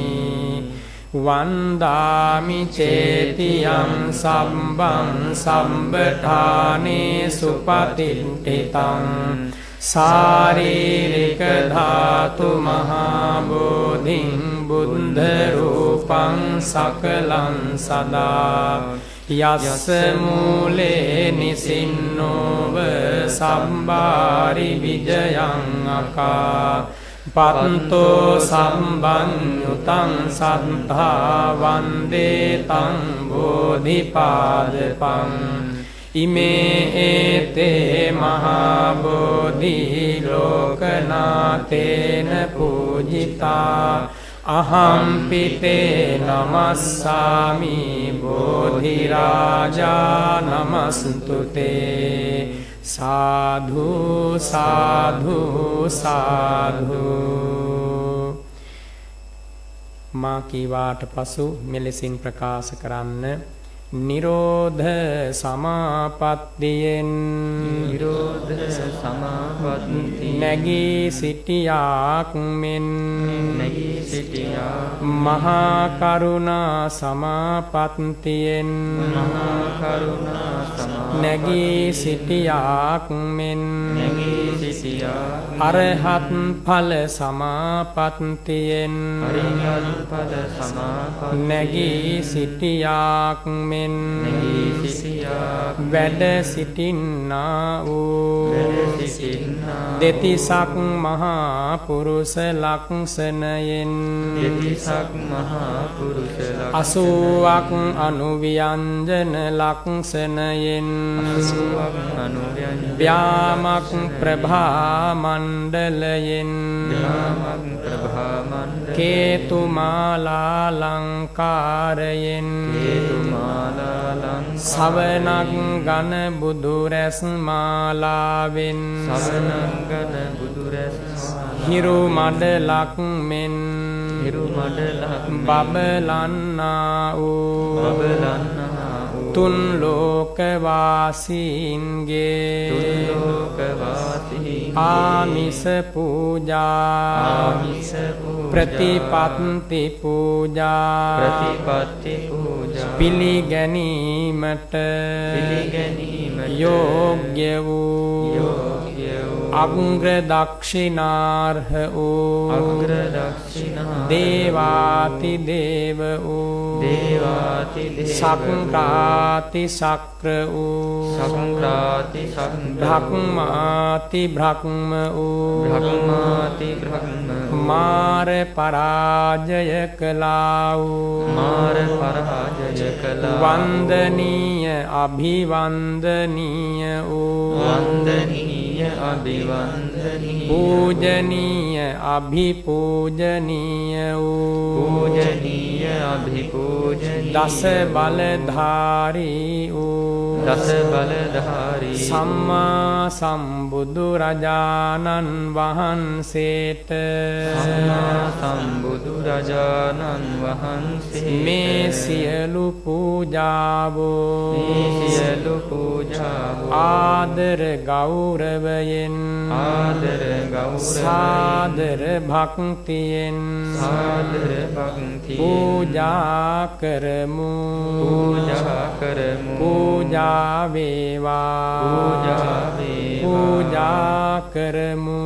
S2: වන්දාමි චේතියං සම්බං සම්බඨානේ සුපතිට්ඨිතං සාරීරික ධාතු මහා බෝධින් බුද්ධ රූපං සකලං සදා යස්ස මූලේ නිසින්නෝව සම්බාරි විජයං අකා පත්තෝ සම්බන්්‍යුතං සත්තා වන්දේ තං බෝධිපාදපං ඉමේ ඒතේ මහා බෝධි ලෝකනාතේන පූජිතා අහම්පිතේ නමස්සාමි බෝධි රාජා නමස්තුතේ සාධු සාධු සාධු. මා කීවාට පසු මෙලෙසින් ප්‍රකාශ කරන්න. නිරෝධ සමාපත්තියෙන් නැගී සිටියාක් මෙන් මහා කරුණා සමාපත්තියෙන් නැගී සිටියාක් මෙන් අරහත් ඵල සමාපත්තියෙන් නැගී සිටියාක් මෙන් වැඩ සිටින්නා වූ දෙතිසක් මහා පුරුෂ ලක්ෂණයෙන් 80ක් අනුව්‍යංජන ලක්ෂණයෙන් ව්‍යාමක් ප්‍රභා මණ්ඩලයෙන් කේතුමාලා ලංකාරයෙන් සවනක් ගන බුදු රැස් මාලාවෙන් හිරු මඩලක් මෙන් බබලන්නා වූ තුන් ලෝකවාසීන්ගේ ආමිස පූජා ප්‍රතිපත්ති පූජා පිළිගැනීමට යෝග්‍ය වූ අග්‍ර දක්ෂිනාර්හ වූ දේවාති දේව වූ සක්‍රාති සක්‍ර වූ භක්මාති භ්‍රක්ම වූ මාර පරාජය කළා වූ වන්දනීය අභිවන්දනීය වූ පූජනීය අභිපූජනීය වූ දස බලධාරී වූ සම්මා සම්බුදු රජාණන් වහන්සේට මේ සියලු පූජාවෝ ආදර ගෞරවයෙන් සාදර භක්තියෙන් පූජා කරමු පූජා වේවා පූජා කරමු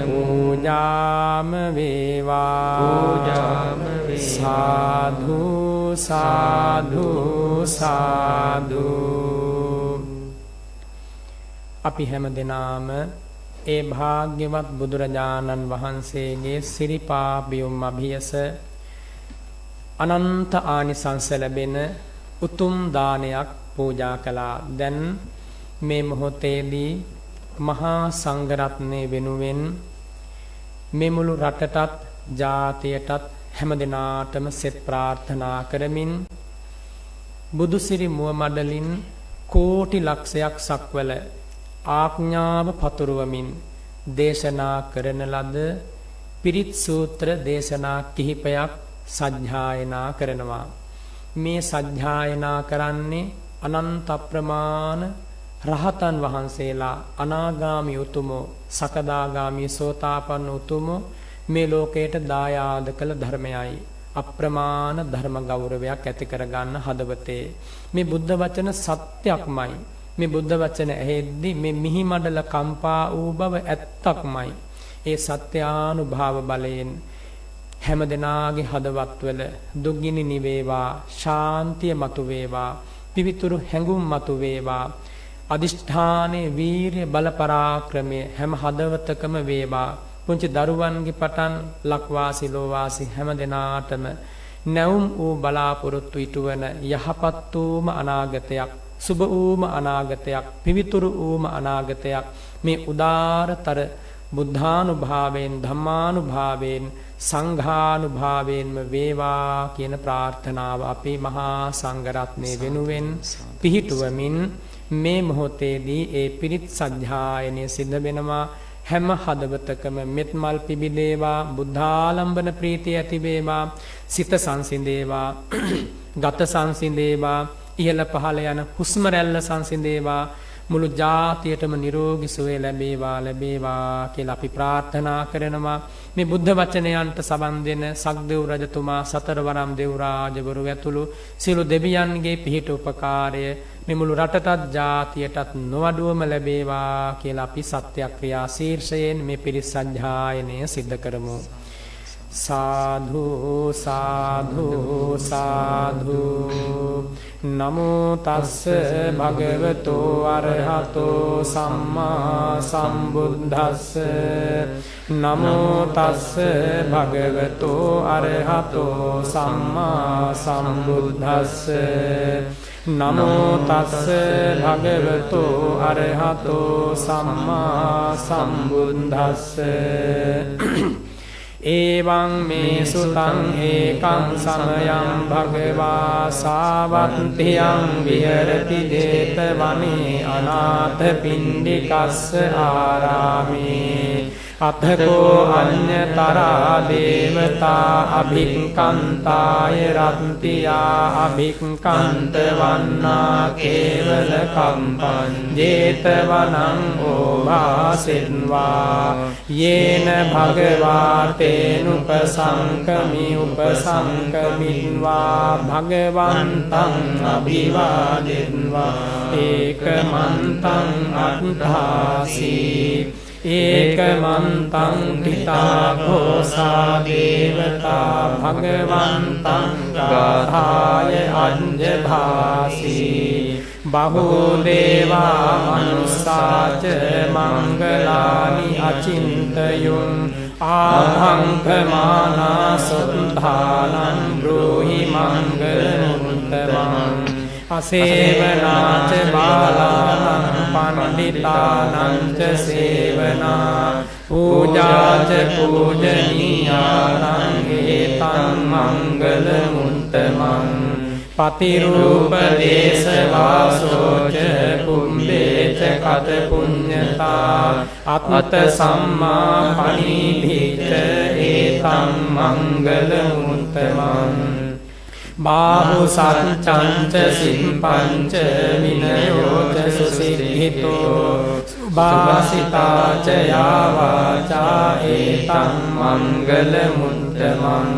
S2: පූජාම වේවා සාධු සාධු සාධු. අපි හැම දෙනාම ඒ භාග්‍යවත් බුදුරජාණන් වහන්සේගේ සිරිපා බියුම් අභියස අනන්ත ආනිසංස ලැබෙන උතුම් දානයක් පූජා කළා. දැන් මේ මොහොතේදී මහා සංඝරත්නය වෙනුවෙන් මේ මුළු රටටත් ජාතියටත් හැම දිනාටම සෙත් ප්‍රාර්ථනා කරමින් බුදුසිරි මුව මඩලින් කෝටි ලක්ෂයක් සක්වල ආඥාව පතුරවමින් දේශනා කරන ලද පිරිත් සූත්‍ර දේශනා කිහිපයක් සජ්ජායනා කරනවා. මේ සජ්ජායනා කරන්නේ අනන්ත ප්‍රමාණ රහතන් වහන්සේලා, අනාගාමී උතුමෝ, සකදාගාමී සෝතාපන්න උතුමෝ මේ ලෝකයට දායාද කළ ධර්මයයි. අප්‍රමාණ ධර්ම ගෞරවයක් ඇති කරගන්න හදවතේ මේ බුද්ධ වචන සත්‍යක්මයි. මේ බුද්ධ වචන ඇහෙද්දී මේ මිහි මඩල කම්පා වූ බව ඇත්තක්මයි. ඒ සත්‍යානුභාව බලයෙන් හැම දෙනාගේ හදවත්වල දුක්ගිනි නිවේවා, ශාන්තිය මතු වේවා, පිවිතුරු හැඟුම් මතු වේවා, අදිෂ්ඨානයේ වීරිය බල පරාක්‍රමයේ හැම හදවතකම වේවා. පුංචි දරුවන්ගේ පටන් ලක්වාසී ලෝවාසී හැම දෙනාටම නැවුම් වූ බලාපොරොත්තු ඉටුවන යහපත් වූම අනාගතයක්, සුබ වූම අනාගතයක්, පිවිතුරු වූම අනාගතයක් මේ උදාරතර බුද්ධානුභාවයෙන්, ධම්මානුභාවයෙන්, සංඝානුභාවයෙන්ම වේවා කියන ප්‍රාර්ථනාව අපේ මහා සංඝරත්නය වෙනුවෙන් පිහිටුවමින් මේ මොහොතේදී ඒ පිරිත් සජ්ජායනය සිද්ධ වෙනවා. හැම හදවතකම මෙත්මල් පිබිදේවා, බුද්ධාලම්බන ප්‍රීතිය ඇති වේවා, සිත සංසිඳේවා, ගත සංසිඳේවා, ඉහළ පහළ යන හුස්ම රැල්ල සංසිඳේවා, මුළු ජාතියටම නිරෝගී සුවය ලැබේවා කියලා අපි ප්‍රාර්ථනා කරනවා. මේ බුද්ධ වචනයන්ට සවන් දෙන සක්දෙව් රජතුමා, සතරවරම් දෙව් රාජවරු ඇතුළු සියලු දෙවියන්ගේ පිහිට උපකාරය මේ මුළු රටටත් ජාතියටත් නොඅඩුවම ලැබේවා කියලා අපි සත්‍යක්‍රියා ශීර්ෂයෙන් මේ පිරිත් සජ්ජායනය සිද්ධ කරමු. සාධු සාධු සාධු. නමෝ තස්ස භගවතෝ අරහතෝ සම්මා සම්බුද්දස්ස. නමෝ තස්ස භගවතෝ අරහතෝ සම්මා සම්බුද්දස්ස. නමෝ තස්ස භගවතෝ අරහතෝ සම්මා සම්බුද්දස්ස. එවං මේ සුතං ඒකං සමයං භගවා සාවත්තියං විහෙරති 제තවනේ අනාථ පිණ්ඩිකස්ස ආරාමේ. අතකෝ අඤ්ඤතරා දේවතා අභික්ඛන්තාය රත්තියා අභික්ඛන්ත වන්නා කේවල කම්පං 제තවනං ඕභාසෙත්වා යේන භගවා තේනුපසංකමි උපසංකමින්වා භගවන්තං අභිවාදෙත්වා ඒකමන්තං අත්ථාසී. ඒකමන්තං පිතා ഘോഷා දේවතා භගවන්තං ගාථාය අඤ්ඤභාසී. බහූ දේවා මනුස්සාච මංගලානි අචින්තයුං ආභංකමානා සුද්ධානං බ්‍රූහි මංගලමුත්තමං. අසේවනාච බාලානං පණ්ඩිතානං ච සේවනා පූජාච පූජනීයානං ඒතං මංගල මුත්තමං. පතිරූප දේශවාසෝච කුම්භේච කත පුඤ්ඤතා අත්ත සම්මා පණිභිච ඒතං මංගල මුත්තමං. බාහු සච්ඡංච සිම්පංච විනයෝච සුසිද්ධිතෝ සුභාසිතාච යාවාචා ඒතං මංගල මුත්තමං.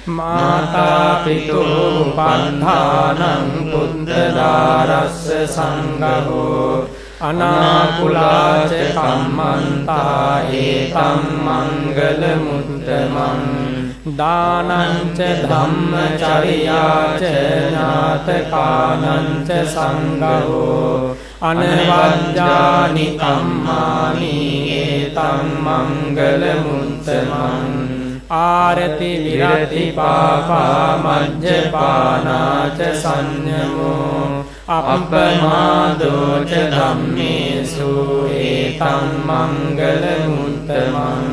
S2: මාතා පිතෝ උපන්ධානං පුත්‍රදාරස්ස සංඝෝ අනාකුලාච කම්මන්තා ඒතං මංගල මුත්තමං. දානංච ධම්මචර්යාච ඥාතකානංච සංඝෝ අනවජ්ජානි කම්මානි ඒතං මංගල මුත්තමං. ආරති විරති පාපා මජ්ජපානාච සංයමෝ අප්පමාදෝච ධම්මේසු ඒතං මංගල මුත්තමං.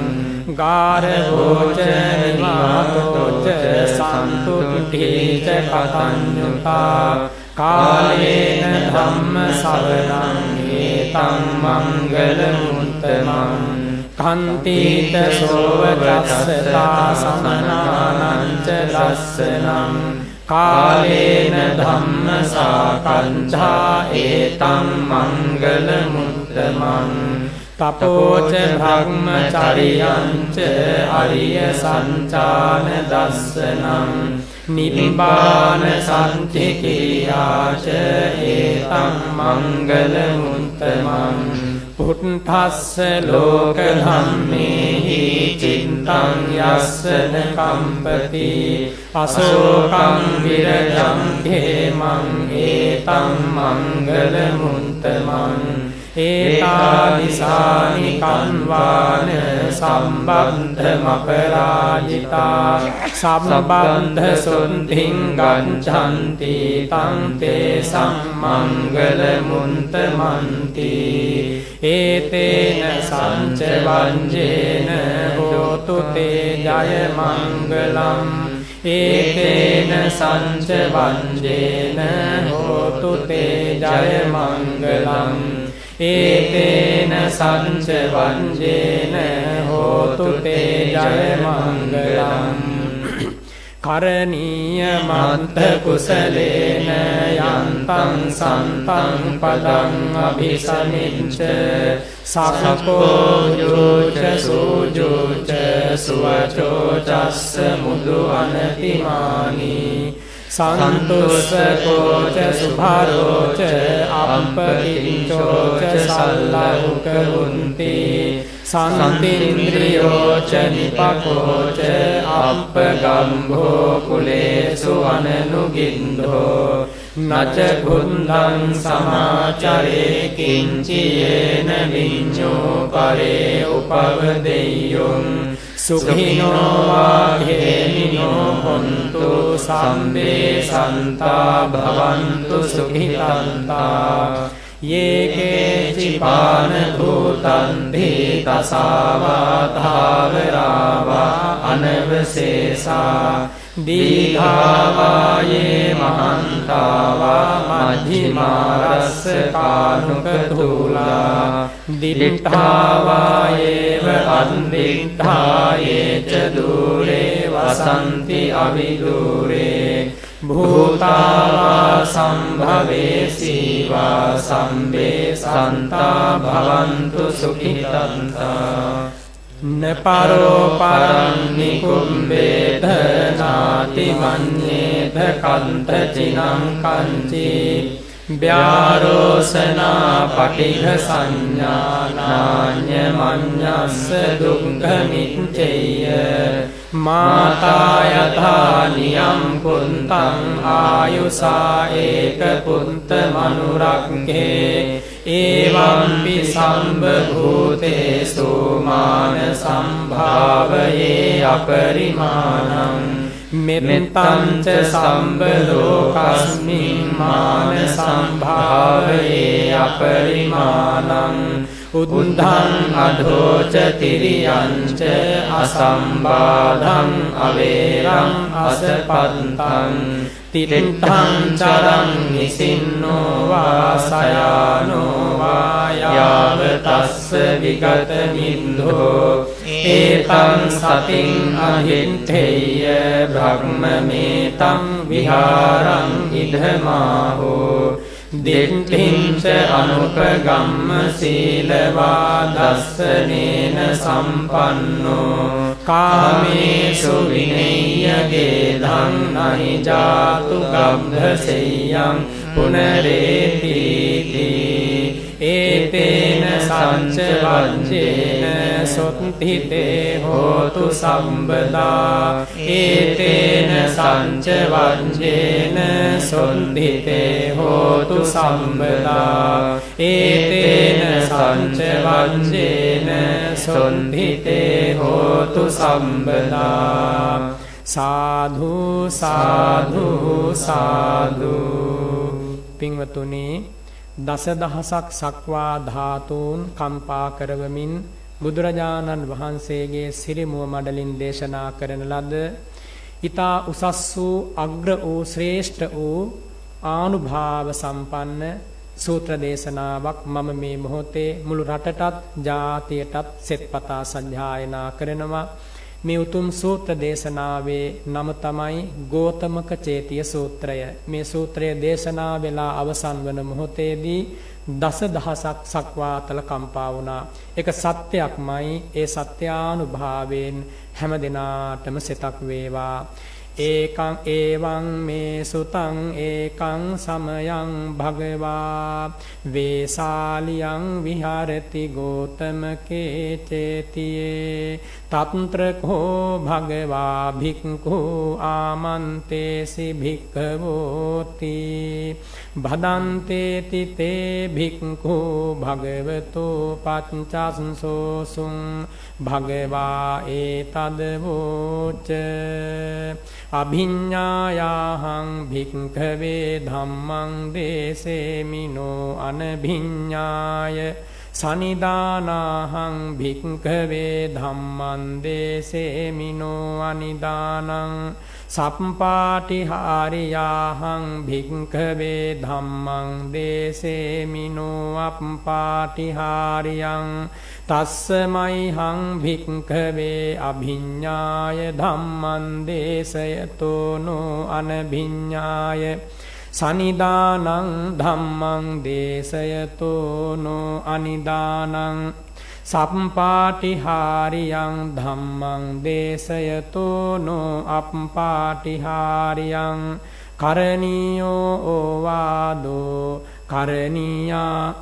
S2: ගාරවෝච නිවාතෝච සන්තුට්ඨේච කතඤ්ඤුතා කාලේන ධම්ම ශ්‍රවණං ඒතං මංගල මුත්තමං. කන්තිත සෝවචස්සතා සමනානං ච ලස්සනං කාලේන ධම්ම සාකච්ඡා ඒතං මංගල මුත්තමං. තපෝච බ්‍රහ්මචරියං ච අරිය සංචාන දස්සනං නිබ්බාන සංචිකියාච ඒතං මංගල මුත්තමං පුට්ඨස්ස ලෝක ධම්මේහි චිත්තං යස්සන කම්පති අශෝකං විරජං ඛේමං ඒතං මංගල මුත්තමං ඒතාදිසානි කන්වාන සම්බන්ධමපරාජිතා සම්බන්ධ සුද්ධින් ගච්ඡන්ති තං තේ සම්මංගල මුත්තමන්ති ඒතේන සංච වංජේන හෝතු තේ ජය මංගලම් ඒතේන සංච වංජේන හෝතු තේ ජය මංගලම් ඒතේන සංච වංජේන හෝතු තේ ජය මංගලම් කරණීය මත්ත කුසලේන යන්තං සන්තං පදං අභිසමිච්ඡ සක්කෝ යෝච සූජෝච සුවචෝ චස්ස මුදු අනතිමානි සන්තුස්සකෝච සුභාරෝච අප්පකිංචෝච සල්ලහුක උන්ති සන්තින්ද්‍රියෝච නිපකෝච අප්පගම්භෝ කුලේසු අනනුගින්ධෝ නච බුද්ධං සමාචරේ කිංචියේන විඤ්ඤෝ පරේ උපවදෙය්‍යොං සුඛිනෝ වාඝේමිනෝ හොන්තු සම්බේ සන්තා භවන්තු සුඛිතන්තා යේකේ පාන භූතං දීතසාවා ධාවරාවා අනවසේසා දීඝාවායේ මහන්තාවා මධ්‍යමාරස්ස කානුකතුලා දිට්ඨාවායේව අන්දිට්ඨායේ ච දූරේ වසන්ති අවිදූරේ භූතාවා සම්භවේසීවා සම්බේ සන්තා භවන්තු සුඛිතන්තා නපරෝ පරං නිකුම්බේත නාති මඤ්ඤේත කන්ත චිනං කංචි ව්‍යාරෝසනා පටිඝ සංඥානාඤ්ඤ මඤ්ඤස්ස දුක්ඛමිච්ඡය මාතා යථා නියම් කුන්තං ආයුසා ඒක පුත්ත මනුරක්ඛේ ඒවම්පි සම්බභූතේසු මාන සම්භාවයේ අපරිමාණං මෙත්තං ච සම්බලෝකස්මින් මාන සම්භාවයේ අපරිමාණං උද්ධං අධෝච තිරියං ච අසම්බාධං අවේරං අසපත්තං තිත්තං චරං නිසින්නෝ වාසයානෝ වායාව තස්ස විගත මිද්ධෝ ඒතං සතින් අහිත්තේය බ්‍රහ්මමේතං විහාරං ඉධමාහෝ දිට්ඨිංච අනුපගම්ම සීලවා දස්සනේන සම්පන්නෝ කාමේසු විනේයගේ ධං නහි ජාතු ගබ්ධසෙය්‍යං පුනරේතිති ඒතේන සංච වංජේන සොත්තිතේ හෝතු සම්බදා ඒතේන සංච වංජේන සොත්තිතේ හෝතු සම්බදා ඒතේන සංච වංජේන සොත්තිතේ හෝතු සම්බදා සාධු සාධු සාධු පින්වතුනි දසදහසක් සක්වා ධාතුන් කම්පා කරවමින් බුදුරජාණන් වහන්සේගේ සිරිමුව මඩලින් දේශනා කරන ලද ඊතා උසස් වූ අග්‍ර වූ ශ්‍රේෂ්ඨ වූ ආනුභාව සම්පන්න සූත්‍ර දේශනාවක් මම මේ මොහොතේ මුළු රටටත් ජාතියටත් සෙත්පතා සජ්ජායනා කරනවා. මේ උතුම් සූත්‍ර දේශනාවේ නම තමයි ගෝතමක චේතිය සූත්‍රය. මේ සූත්‍රය දේශනා වෙලා අවසන් වන මොහොතේදී දසදහසක් සක්වාතල කම්පා වුණා. ඒක සත්‍යයක්මයි. ඒ සත්‍යානුභාවයෙන් හැම දිනාටම සිතක් වේවා. ඒකං එවං මේ සුතං ඒකං සමයං භගවා වේසාලියං විහරති ගෝතමකේ චේතියේ තත්‍රකෝ භගවා භික්ඛු ආමන්තේසි භික්ඛවෝති භදන්තේති තේ භික්ඛු භගවතෝ පච්චස්සෝසුං භගවා ඒතදවෝච අභිඤ්ඤායාහං භික්ඛවේ ධම්මං දේසේමිනෝ අනභිඤ්ඤාය සනිදානාහං භික්ඛවේ ධම්මං දේසේමිනෝ අනිදානං සප්පාටිහාරියාහං භික්ඛවේ ධම්මං දේසේමිනෝ අප්පාටිහාරියං තස්සමයිහං භික්ඛවේ අභිඤ්ඤාය ධම්මං දේසයතෝ නෝ අනභිඤ්ඤාය සනිදානං ධම්මං දේසයතෝ නෝ අනිදානං සප්පාටිහාරියං ධම්මං දේසයතෝ නෝ අප්පාටිහාරියං කරණීයෝ ඕවාදෝ කරණීයා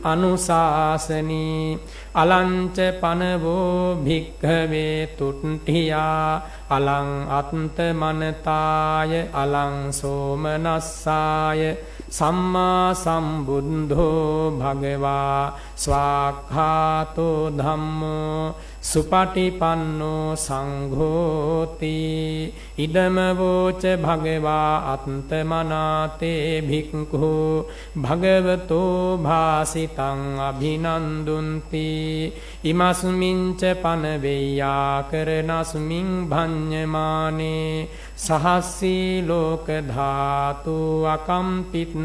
S2: අනුශාසනී අලංච පනවෝ භික්ඛවේ තුට්ඨියා අලං අත්තමනතාය අලං සෝමනස්සාය සම්මා සම්බුද්ධෝ භගවා ස්වාක්ඛාතෝ ධම්මෝ සුපටිපන්නෝ සංඝෝති ඉදම වෝච භගවා අත්තමනාතේ භික්ඛු භගවතෝ භාසිතං අභිනන්දුන්ති ඉමස්මින්ච පනවෙය්‍යා කරනස්මින් භඤ්ඤමානේ සහස්සී ලෝක ධාතු අකම්පිත්තාති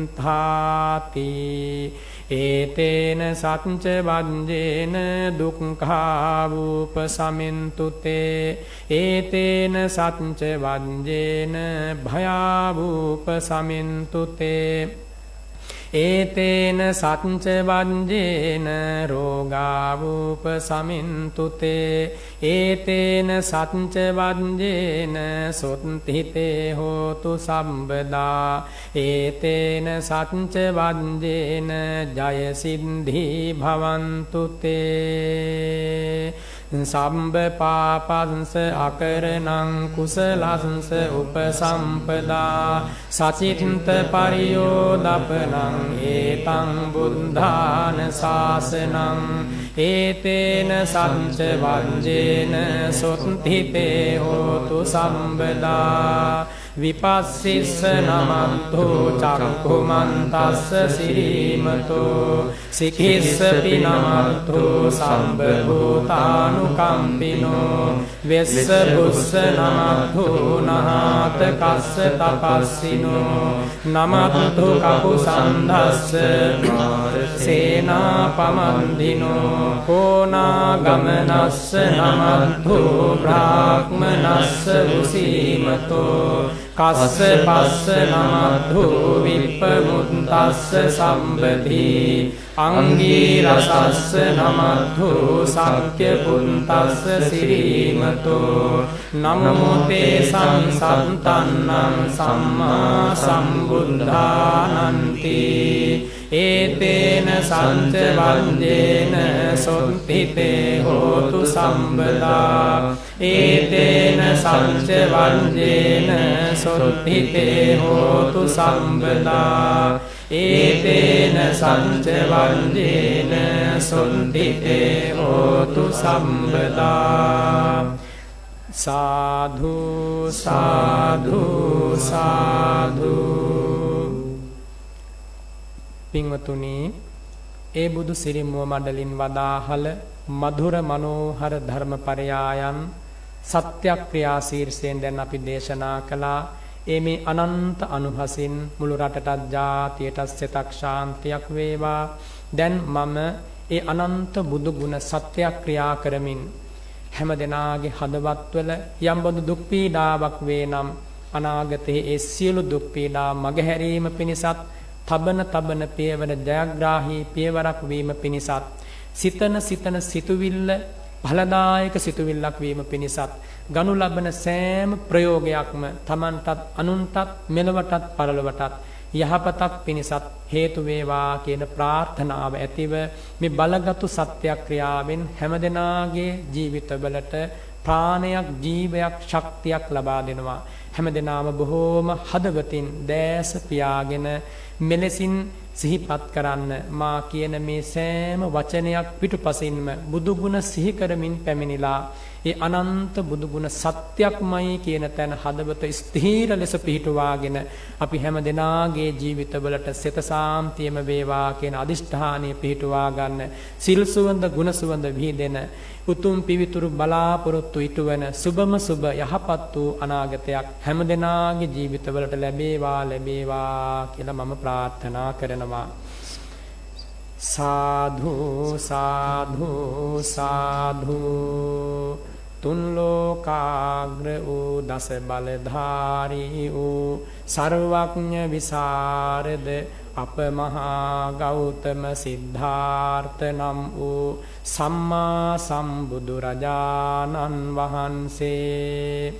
S2: ඒතේන සච්ච වජ්ජේන දුක්ඛා වූපසමින්තුතේ ඒතේන සච්ච වජ්ජේන භයා වූපසමින්තුතේ ඒතේන සච්ච වජ්ජේන රෝගා වූපසමින්තුතේ ඒතේන සච්ච වජ්ජේන සොත්තිතේ හෝතු සම්බදා ඒතේන සච්ච වජ්ජේන ජය සිද්ධි භවන්තුතේ සම්බ පාපංස අකරණං කුසලංස උපසම්පදා සචිත්ත පරියෝදපනං ඒතං බුද්ධාන ශාසනං ඒතේන සච්ච වජ්ජේන සොත්තිතේ හෝතු සම්බදා විපස්සිස්ස නමන්තෝ චක්ඛුමන්තස්ස සිරීමතෝ සිකිස්සපි නමන්තෝ සම්බභූතානුකම්පිනෝ වෙස්ස බුස්ස නමන්තෝ නහාත කස්ස තපස්සිනෝ නමන්තෝ කකුසන්ධස්ස සේනාපමන්දිනෝ කෝනාගමනස්ස නමන්තෝ බ්‍රාහ්මනස්ස උසීමතෝ කස්ස පස්ස නමද්දෝ විප්පමුත්තස්ස සම්බදී අංගී රසස්ස නමද්දෝ සක්්‍ය පුන්තස්ස සිරීමතෝ නමෝ තේ සංසත්තන්නං සම්මා සම්බුද්ධානන්ති ඒතේන සච්ච වජ්ජේන සොත්තිතේ හෝතු සම්බදා ඒතේන සච්ච වජ්ජේන සොත්තිතේ හෝතු සම්බදා ඒතේන සච්ච වජ්ජේන සොත්තිතේ හෝතු සම්බදා සාධු සාධු සාධු. පින්වතුනි, ඒ බුදු සිරිමුව මඩලින් වදාහල මధుර මනෝහර ධර්මපරයායන් සත්‍යක්‍රියා ශීර්ෂයෙන් දැන් අපි දේශනා කළා. ඒ මේ අනන්ත අනුහසින් මුළු රටටත් ජාතියටත් සිතක් ශාන්තියක් වේවා. දැන් මම ඒ අනන්ත බුදු ගුණ සත්‍යක්‍රියා කරමින් හැම දෙනාගේ හදවත්වල යම් බඳු දුක් පීඩාවක් වේ නම් අනාගතයේ ඒ සියලු දුක් පීඩා මගහැරීම පිණිසත් තබන පියවර ජයග්‍රාහී පියවරක් වීම පිණිසත් සිතන සිතුවිල්ල ඵලදායක සිතුවිල්ලක් වීම පිණිසත් ගනු ලබන සෑම ප්‍රයෝගයක්ම තමන්ටත් අනුන්ටත් මෙලවටත් පරලොවටත් යහපතක් පිණිසත් හේතු වේවා කියන ප්‍රාර්ථනාව ඇතිව මේ බලගත්ු සත්‍යක්‍රියාවෙන් හැමදෙනාගේ ජීවිතවලට ප්‍රාණයක් ජීවයක් ශක්තියක් ලබා දෙනවා. හැමදෙනාම බොහෝම හදවතින් දැස පියාගෙන මෙලෙසින් සිහිපත් කරන්න මා කියන මේ සෑම වචනයක් පිටුපසින්ම බුදුගුණ සිහි කරමින් පැමිණිලා ඒ අනන්ත බුදුගුණ සත්‍යක්මයි කියන තැන හදවත ස්ථීර ලෙස පිහිටුවාගෙන අපි හැම දෙනාගේ ජීවිතවලට සිත සාන්තියම වේවා කියන අදිෂ්ඨානය පිහිටුවා ගන්න සිල් සුවඳ ගුණ සුවඳ විහිදෙන උතුම් පිවිතුරු බලාපොරොත්තු ඉටුවන සුබම සුබ යහපත් වූ අනාගතයක් හැම දෙනාගේ ජීවිතවලට ලැබේවා කියලා මම ප්‍රාර්ථනා කරනවා. සාධු සාධු සාධු. තුන් ලෝකාග්‍ර වූ දස බලධාරී වූ සර්වඥ විසරද අප මහා ගෞතම සිද්ධාර්ථ නම් වූ සම්මා සම්බුදු රජාණන් වහන්සේ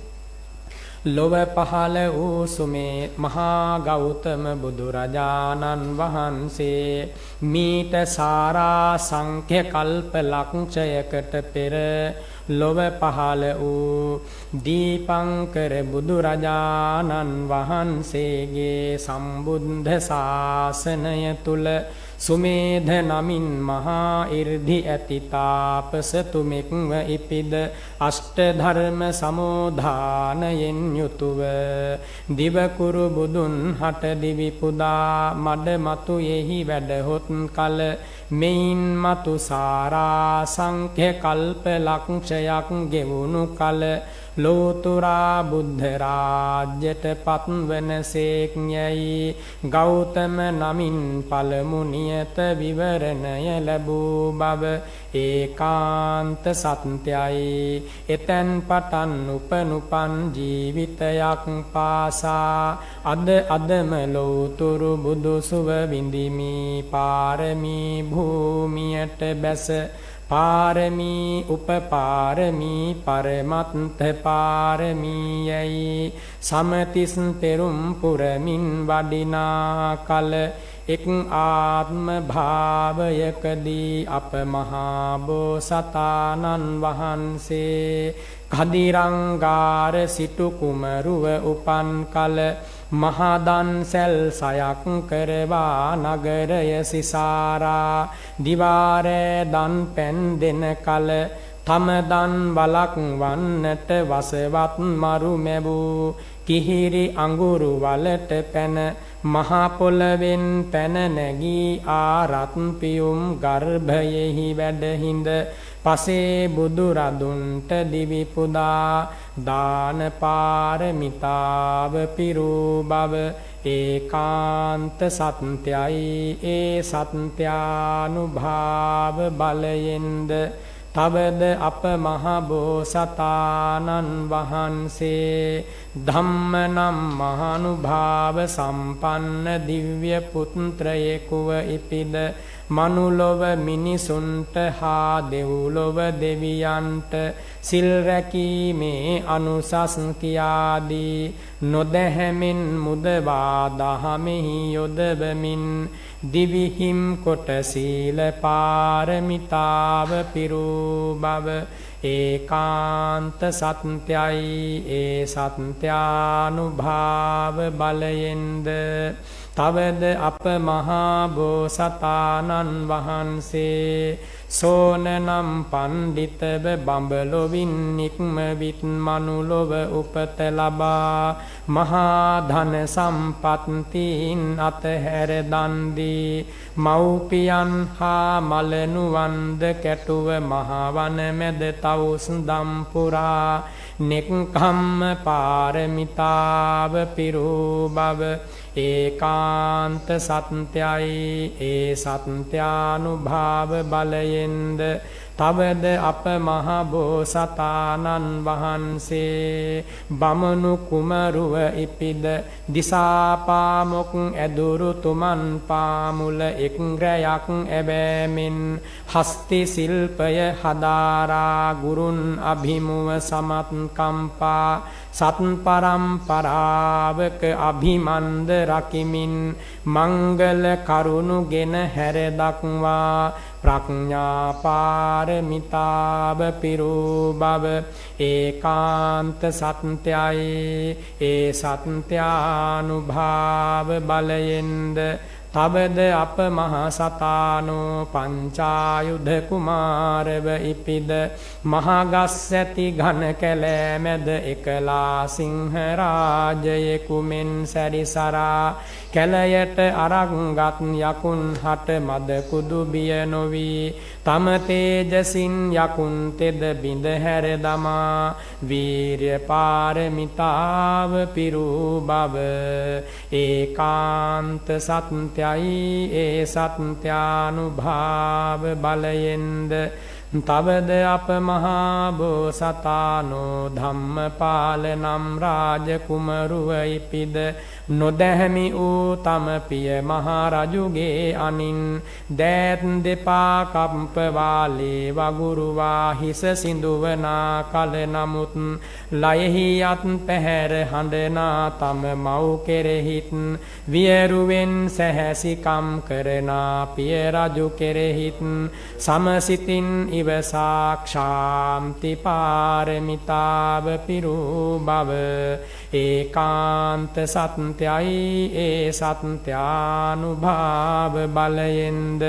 S2: ලොව පහළ වූ සුමේ මහා ගෞතම බුදු රජාණන් වහන්සේ මීට සාරා සංඛ්‍ය කල්ප ලක්ෂයකට පෙර ලොව පහළ වූ දීපංකර බුදු රජාණන් වහන්සේගේ සම්බුද්ධ ශාසනය තුල සුමේධ නමින් මහා 이르දි ඇති තාපසතුමෙක්ව ඉපිද අෂ්ට ධර්ම සමෝධානයෙන් යුතුව දිවකුරු බුදුන් හට දිවි පුදා මඩ මතු යෙහි වැඩහොත් කල මෙයින් මතු සාරා සංඛ්‍ය කල්ප ලක්ෂයක් ගෙවුණු කල ලෝතුරා බුද්ධ රාජ්‍යයට පත්වනසේක්යයි ගෞතම නමින් පළමු නියත විවරණය ලැබූ බව ඒකාන්ත සත්‍යයි. එතෙන් පටන් උපනුපන් ජීවිතයක් පාසා අදම ලෝතුරු බුදු සුව විඳිමි පාරමී භූමියට බැස පාරමී උපපාරමී පරමත්ත පාරමීයයි සමතිස් පෙරුම් පුරමින් වඩිනා කල එක් ආත්ම භාවයකදී අප මහා බෝසතාණන් වහන්සේ කදිරංගාර සිටු කුමරුව උපන් කල මහදන් සැල් සයක් කරවා නගරය සිසාරා දිවාරේ දන් පැන් දෙන කල තම දන් වලක් වන්නට වසවත් මරු මැබූ කිහිරි අඟුරු වලට පැන මහා පොළවෙන් පැන නැගී ආරත් පියුම් ගර්භයෙහි වැඩහිඳ පසේ බුදු රදුන්ට දිවි පුදා දාන පාරමිතාව පිරූ බව ඒකාන්ත සත්‍යයි. ඒ සත්‍යානුභාව බලයෙන්ද තවද අප මහ බෝසතාණන් වහන්සේ ධම්ම නම් මහානුභාව සම්පන්න දිව්‍ය පුත්‍රයෙකුව ඉපිද මනුලොව මිනිසුන්ට හා දෙව්ලොව දෙවියන්ට සිල් රැකීමේ අනුසස් කියාදී නොදැහැමින් මුදවා දහමෙහි යොදවමින් දිවිහිම් කොට සීල පාරමිතාව පිරූ බව ඒකාන්ත සත්‍යයි. ඒ සත්‍යානුභාව බලයෙන්ද තවද අප මහා බෝසතාණන් වහන්සේ සෝන නම් පණ්ඩිතව බඹලොවින් නික්ම විත් මනුලොව උපත ලබා මහා ධන සම්පත්තින් අතහැර දන් දී මව්පියන් හා මලනුවන්ද කැටුව මහවන මැද තවුස් දම් පුරා නෙක්ඛම්ම පාරමිතාව පිරූ බව ඒකාන්ත සත්‍යයි. ඒ සත්‍යානුභාව බලයෙන්ද තවද අප මහ බෝසතාණන් වහන්සේ බමනු කුමරුව ඉපිද දිසාපාමොක් ඇදුරු තුමන් පාමුල එක්රයක් ඇබෑමෙන් හස්ති ශිල්පය හදාරා ගුරුන් අභිමුව සමත් කම්පා සත් පරම්පරාවක අභිමන්ද රකිමින් මංගල කරුණුගෙන හැර දක්වා ප්‍රඥා පාරමිතාව පිරූ බව ඒකාන්ත සත්‍යයි. ඒ සත්‍යානුභාව බලයෙන්ද තවද අප මහා සතානෝ පංචායුධ කුමාරව ඉපිද මහගස් ඇති ඝන කැලෑ මැද එකලා සිංහ රාජයෙකු මෙන් සැරිසරා කැලයට අරක්ගත් යකුන් හට මද කුදු බිය නොවී තම තේජසින් යකුන් තෙද බිඳ හැර දමා වීර්ය පාරමිතාව පිරූ බව ඒකාන්ත සත්‍යයි. ඒ සත්‍යානුභාව බලයෙන්ද තවද අප මහා බෝසතාණෝ ධම්මපාල නම් රාජකුමරුව ඉපිද නොදැහැමි වූ තම පිය මහා රජුගේ අනින් දෑත් දෙපා කම්පවාලේ වගුරුවා හිස සිඳුවනා කල නමුත් ලයෙහි යත් පැහැර හඬනා තම මව් කෙරෙහිත් වියරුවෙන් සැහැසිකම් කරනා පිය රජු කෙරෙහිත් සමසිතින් ඉවසා ක්ෂාන්ති පාරමිතාව පිරූ බව ඒකාන්ත සත්‍යයි. ඒ සත්‍යානුභාව බලයෙන්ද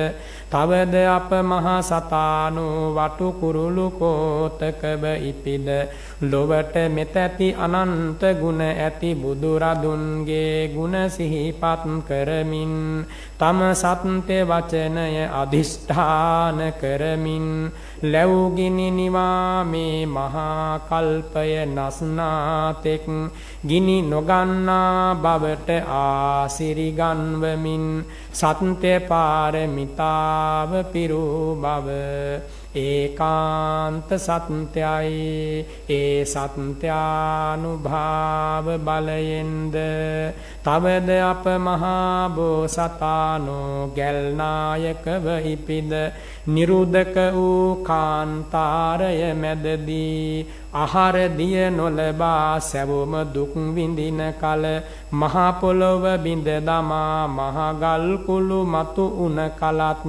S2: තවද අප මහා සතානෝ වටු කුරුළු කෝතකව ඉපිද ලොවට මෙතැති අනන්ත ගුණ ඇති බුදුරදුන්ගේ ගුණ සිහිපත් කරමින් තම සත්‍ය වචනය අධිෂ්ඨාන කරමින් ලැවුගිනි නිවා මේ මහා කල්පය නස්නාතෙක් ගිනි නොගන්නා බවට ආසිරි ගන්වමින් සත්‍ය පාරමිතාව පිරූ බව ඒකාන්ත සත්‍යයි. ඒ සත්‍යානුභාව බලයෙන්ද තවද අප මහා බෝසතාණෝ ගැල්නායකව ඉපිද නිරුදක වූ කාන්තාරය මැදදී ආහාර දිය නොලබා සැවොම දුක් විඳින කල මහා පොළොව බිඳ දමා මහා ගල් කුළු මතු උන කලත්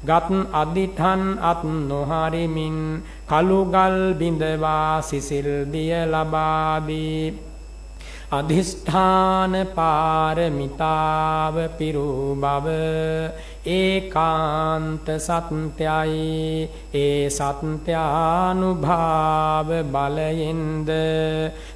S2: ගත් අදිඨන් අත් නොහරිමින් කළු ගල් බිඳවා සිසිල් දිය ලබා දී අධිෂ්ඨාන පාරමිතාව පිරූ බව ඒකාන්ත සත්‍යයි. ඒ සත්‍යානුභාව බලයෙන්ද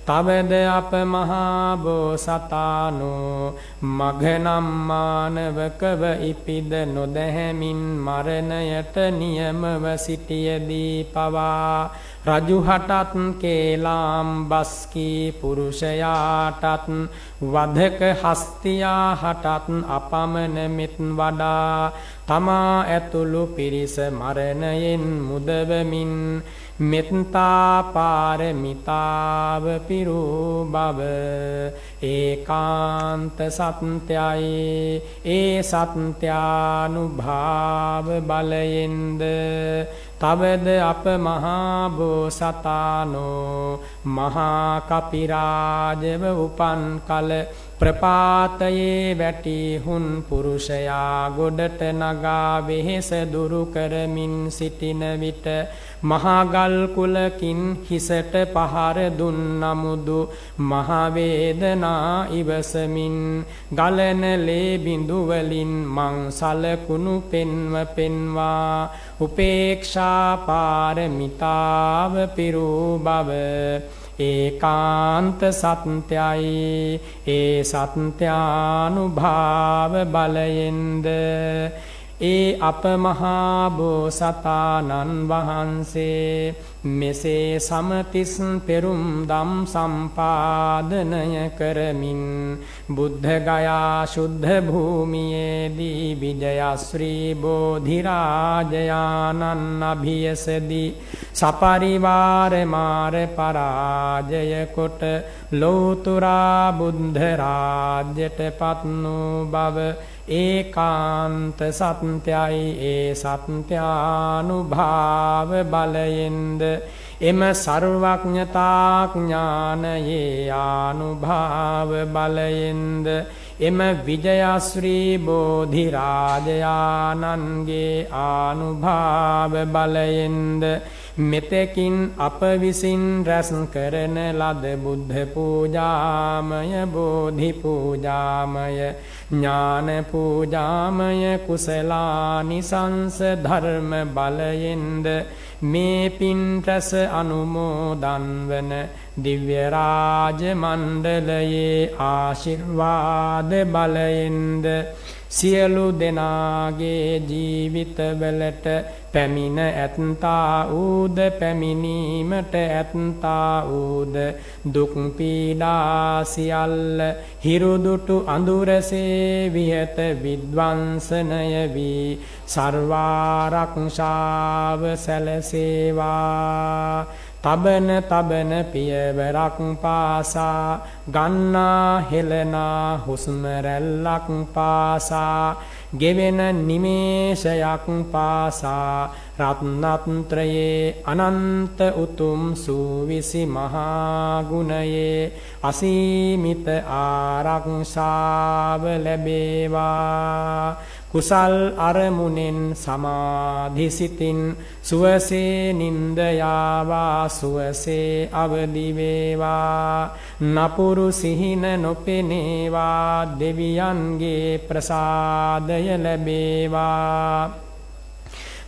S2: තවද අප මහා බෝසතාණෝ මඝනම් මානවකව ඉපිද නොදැහැමින් මරණයට නියමව සිටියදී පවා රජුහටත් කේලාම් බස්කී පුරුෂයාටත් වධක හස්තියා හටත් අපමණ මෙත් වඩා තමා ඇතුළු පිරිස මරණයෙන් මුදවමින් මෙත්තා පාරමිතාව පිරූ බව ඒකාන්ත සත්‍යයි. ඒ සත්‍යානුභාව බලයෙන්ද තවද අප මහා බෝසතාණෝ මහා කපිරාජව උපන් කල ප්‍රපාතයේ වැටි හුන් පුරුෂයා ගොඩට නගා වෙහෙස දුරු කරමින් සිටින විට මහා ගල් කුලකින් හිසට පහර දුන් නමුදු මහා වේදනා ඉවසමින් ගලන ලේ බිඳු වලින් මං සලකුණු පෙන්ව පෙන්වා උපේක්ෂා පාරමිතාව පිරූ බව ඒකාන්ත සත්‍යයි. ඒ සත්‍යානුභාව බලයෙන්ද ඒ අප මහා බෝසතාණන් වහන්සේ මෙසේ සමතිස් පෙරුම් දම් සම්පාදනය කරමින් බුද්ධ ගයා ශුද්ධ භූමියේදී විජයශ්‍රී බෝධිරාජයාණන් අභියසදී සපරිවාර මාර පරාජය කොට ලෝතුරා බුද්ධ රාජ්‍යයට පත් වූ බව ඒකාන්ත සත්‍යයි. ඒ සත්‍යානුභාව බලයෙන්ද එම සර්වඥතා ඥානයේ ආනුභාව බලයෙන්ද එම විජයශ්‍රී බෝධිරාජයාණන්ගේ ආනුභාව බලයෙන්ද මෙතෙකින් අප විසින් රැස් කරන ලද බුද්ධ පූජාමය බෝධි පූජාමය ඥාන පූජාමය කුසලානිසංස ධර්ම බලයෙන්ද මේ පින් රැස අනුමෝදන් වන දිව්‍ය රාජ මණ්ඩලයේ ආශිර්වාද බලයෙන්ද සියලු දෙනාගේ ජීවිතවලට පැමිණ ඇත්තා ඌද පැමිණීමට ඇත්තා ඌද දුක් පීඩා සියල්ල හිරුදුටු අඳුරසේ විහෙත විද්වංසනය වී සර්වාරක්ෂාව සැලසේවා. තබන පියවරක් පාසා ගන්නා හෙළනා හුස්ම රැල්ලක් පාසා ගෙවෙන නිමේෂයක් පාසා රත්නත්‍රයේ අනන්ත උතුම් සූවිසි මහා ගුණයේ අසීමිත ආරක්ෂාව ලැබේවා. කුසල් අරමුණෙන් සමාධිසිතින් සුවසේ නින්දයාවා සුවසේ අවදි වේවා. නපුරු සිහින නොපෙනේවා දෙවියන්ගේ ප්‍රසාදය ලැබේවා.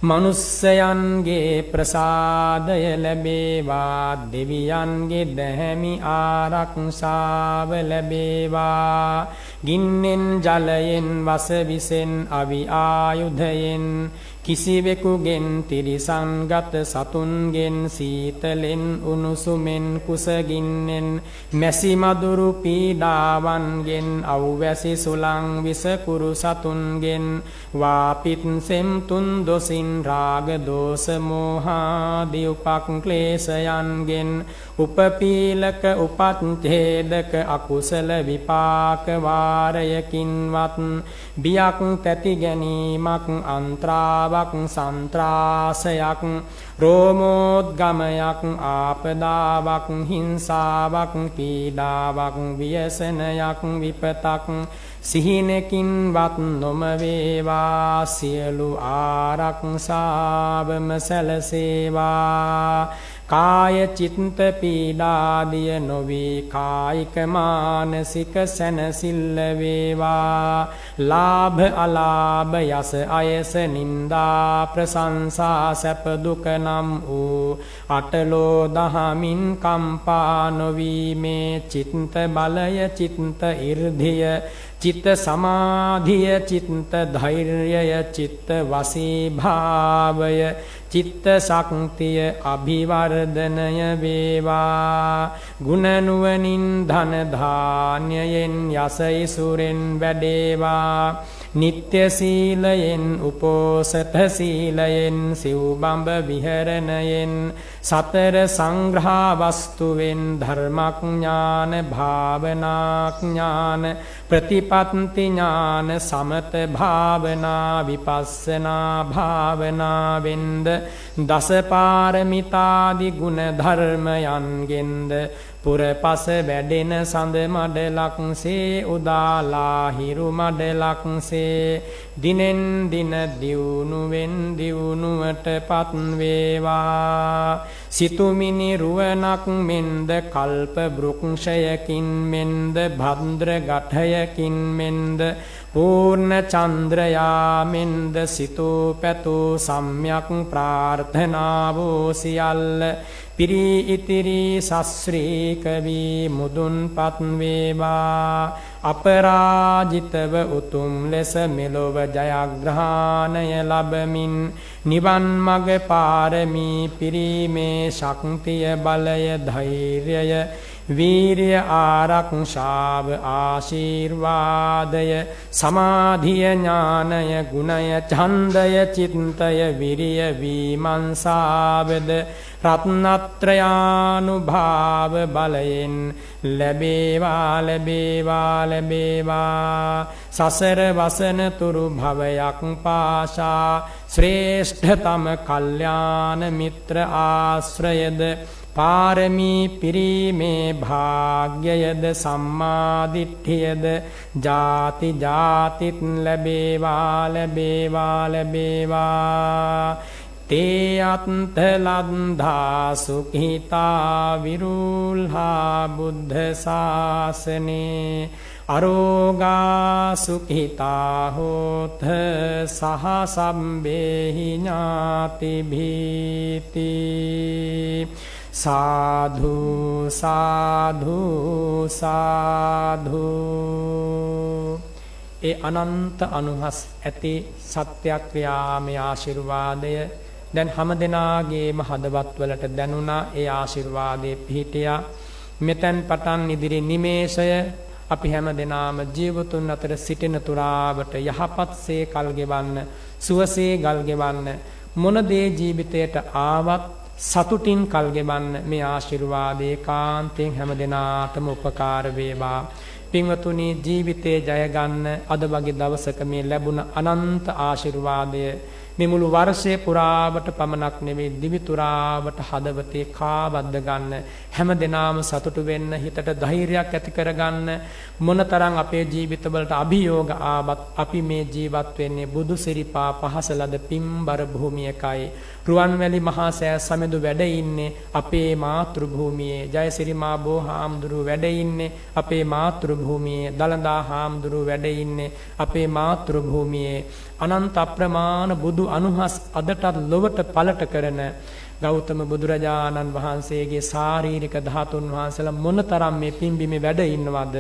S2: මනුස්සයන්ගේ ප්‍රසාදය ලැබේවා. දෙවියන්ගේ දැහැමි ආරක්ෂාව ලැබේවා. ගින්නෙන් ජලයෙන් වසවිසෙන් අවි ආයුධයෙන් කිසිවෙකුගෙන් තිරිසන්ගත සතුන්ගෙන් සීතලෙන් උණුසුමෙන් කුසගින්නෙන් මැසි මදුරු පීඩාවන්ගෙන් අව්වැසි සුළං විසකුරු සතුන්ගෙන් වාපිත් සෙම්තුන් දොසින් රාග දෝෂ මෝහාදී උපක්ලේශයන්ගෙන් උපපීලක උපච්ඡේදක අකුසල විපාක වාරයකින්වත් බියක් තැති ගැනීමක් අන්ත්‍රාවක් සන්ත්‍රාසයක් රෝමෝද්ගමයක් ආපදාවක් හිංසාවක් පීඩාවක් ව්‍යසනයක් විපතක් සිහිනකින්වත් නොම වේවා. සියලු ආරක්ෂාවම සැලසේවා. කාය චිත්ත පීඩාදිය නොවී කායික මානසික සැනසිල්ල වේවා. ලාභ අලාභ යස අයස නින්දා ප්‍රශංසා සැප දුක නම් වූ අටලෝ දහමින් කම්පා නොවීමේ චිත්ත බලය චිත්ත ඉර්ධිය චිත්ත සමාධිය චිත්ත ධෛර්යය චිත්ත වසීභාවය චිත්ත ශක්තිය අභිවර්ධනය වේවා. ගුණ නුවණින් ධන ධාන්‍යයෙන් යස ඉසුරෙන් වැඩේවා. නිත්‍ය සීලයෙන් උපෝසත සීලයෙන් සිව්බඹ විහරණයෙන් සතර සංග්‍රහ වස්තුවෙන් ධර්මඥාන භාවනාඥාන ප්‍රතිපත්ති ඥාන සමත භාවනා විපස්සනා භාවනාවෙන්ද දසපාරමිතාදි ගුණ ධර්මයන්ගෙන්ද පුරපස වැඩෙන සඳ මඩලක්සේ උදාලා හිරු මඩලක්සේ දිනෙන් දින දියුණුවෙන් දියුණුවට පත් වේවා. සිතුමිනි රුවනක් මෙන්ද කල්ප වෘක්ෂයකින් මෙන්ද භද්‍ර ගඨයකින් මෙන්ද පූර්ණ චන්ද්‍රයාමෙන්ද සිතූ පැතූ සම්්‍යක් ප්‍රාර්ථනාවෝ සියල්ල පිරී ඉතිරි සස්්‍රීක වී මුදුන්පත් වේවා අපරාජිතව උතුම් ලෙස මෙලොව ජයග්‍රහණය ලබමින් නිවන් මඟ පාරමී පිරීමේ ශක්තිය බලය ධෛර්යය වීර්ය ආරක්ෂාව ආශීර්වාදය සමාධිය ඥානය ගුණය ඡන්දය චිත්තය විරිය විමර්ශාවද රත්නත්‍රයානුභාව බලයෙන් ලැබේවා ලැබේවා ලැබේවා සසර වසන තුරු භවයක් පාසා ශ්‍රේෂ්ඨතම කල්යාණ මිත්‍ර ආශ්‍රයද පාරමී පිරීමේ භාග්‍යයද සම්මාදිට්ඨියද ජාති ජාතිත් ලැබේවා ලැබේවා ලැබේවා තේ අත්ථලන්ධා සුඛිතා විරුල්හා බුද්ධ ශාසනේ අරෝගා සුඛිතා හෝත සහ සම්බේහි ඥාති භීති සාධු සාධු සාධු. ඒ අනන්ත අනුහස් ඇති සත්‍යක්‍රියාමේ ආශිර්වාදය දැන් හැම දෙනාගේම හදවත්වලට දැනුණා. ඒ ආශිර්වාදයේ පිහිටියා. මෙතෙන් පටන් ඉදිරි නිමේෂය අපි හැම දෙනාම ජීවතුන් අතර සිටින තුරාවට යහපත්සේ කල් ගෙවන්න, සුවසේ ගල් ගෙවන්න, මොන දේ ජීවිතයට ආවත් සතුටින් කල් ගෙවන්න මේ ආශිර්වාදේ කාන්තෙන් හැම දෙනාටම උපකාර වේවා. පින්වතුනි, ජීවිතේ ජය ගන්න අද වගේ දවසක මේ ලැබුණ අනන්ත ආශිර්වාදය මේ මුළු වර්ෂය පුරාවට පමණක් නෙවෙයි දිවි තුරාවට හදවතේ කාවද්ද ගන්න, හැම දිනාම සතුටු වෙන්න, හිතට ධෛර්යයක් ඇති කරගන්න. මොනතරම් අපේ ජීවිතවලට අභියෝග ආවත් අපි මේ ජීවත් වෙන්නේ බුදු සිරිපා පහස ලද පින්බර භූමියකයි. රුවන්වැලි මහා සෑ සමෙදු වැඩ ඉන්නේ අපේ මාතෘ භූමියේ. ජයසිරි මා බෝ හාමුදුරුව වැඩ ඉන්නේ අපේ මාතෘ භූමියේ. දලදා හාමුදුරුව වැඩ ඉන්නේ අපේ මාතෘ භූමියේ. අනන්ත අප්‍රමාණ බුදු අනුහස් අදටත් ලොවට පළට කරන ගෞතම බුදුරජාණන් වහන්සේගේ ශාරීරික ධාතුන් වහන්සේලා මොනතරම් මේ පින්බිමේ වැඩ ඉන්නවද?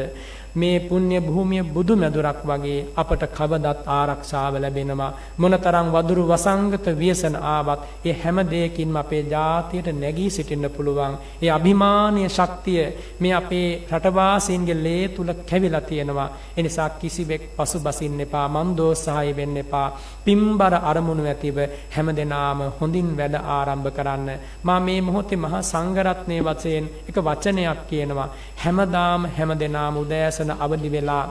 S2: මේ පුණ්‍ය භූමිය බුදු මැදුරක් වගේ අපට කවදත් ආරක්ෂාව ලැබෙනවා. මොනතරම් වදුරු වසංගත ව්‍යසන ආවත් ඒ හැම දෙයකින්ම අපේ ජාතියට නැගී සිටින්න පුළුවන්. ඒ අභිමානීය ශක්තිය මේ අපේ රටවාසීන්ගේ ලේ තුල කැවිලා තියෙනවා. ඒ නිසා කිසිවෙක් පසුබසින්න එපා, මන්දෝත්සහයි වෙන්න එපා. පින්බර අරමුණු ඇතිව හැමදෙනාම හොඳින් වැඩ ආරම්භ කරන්න. මා මේ මොහොතේ මහා සංඝරත්නයේ වශයෙන් එක වචනයක් කියනවා. හැමදාම හැමදෙනාම උදෑසන අවදි වෙලා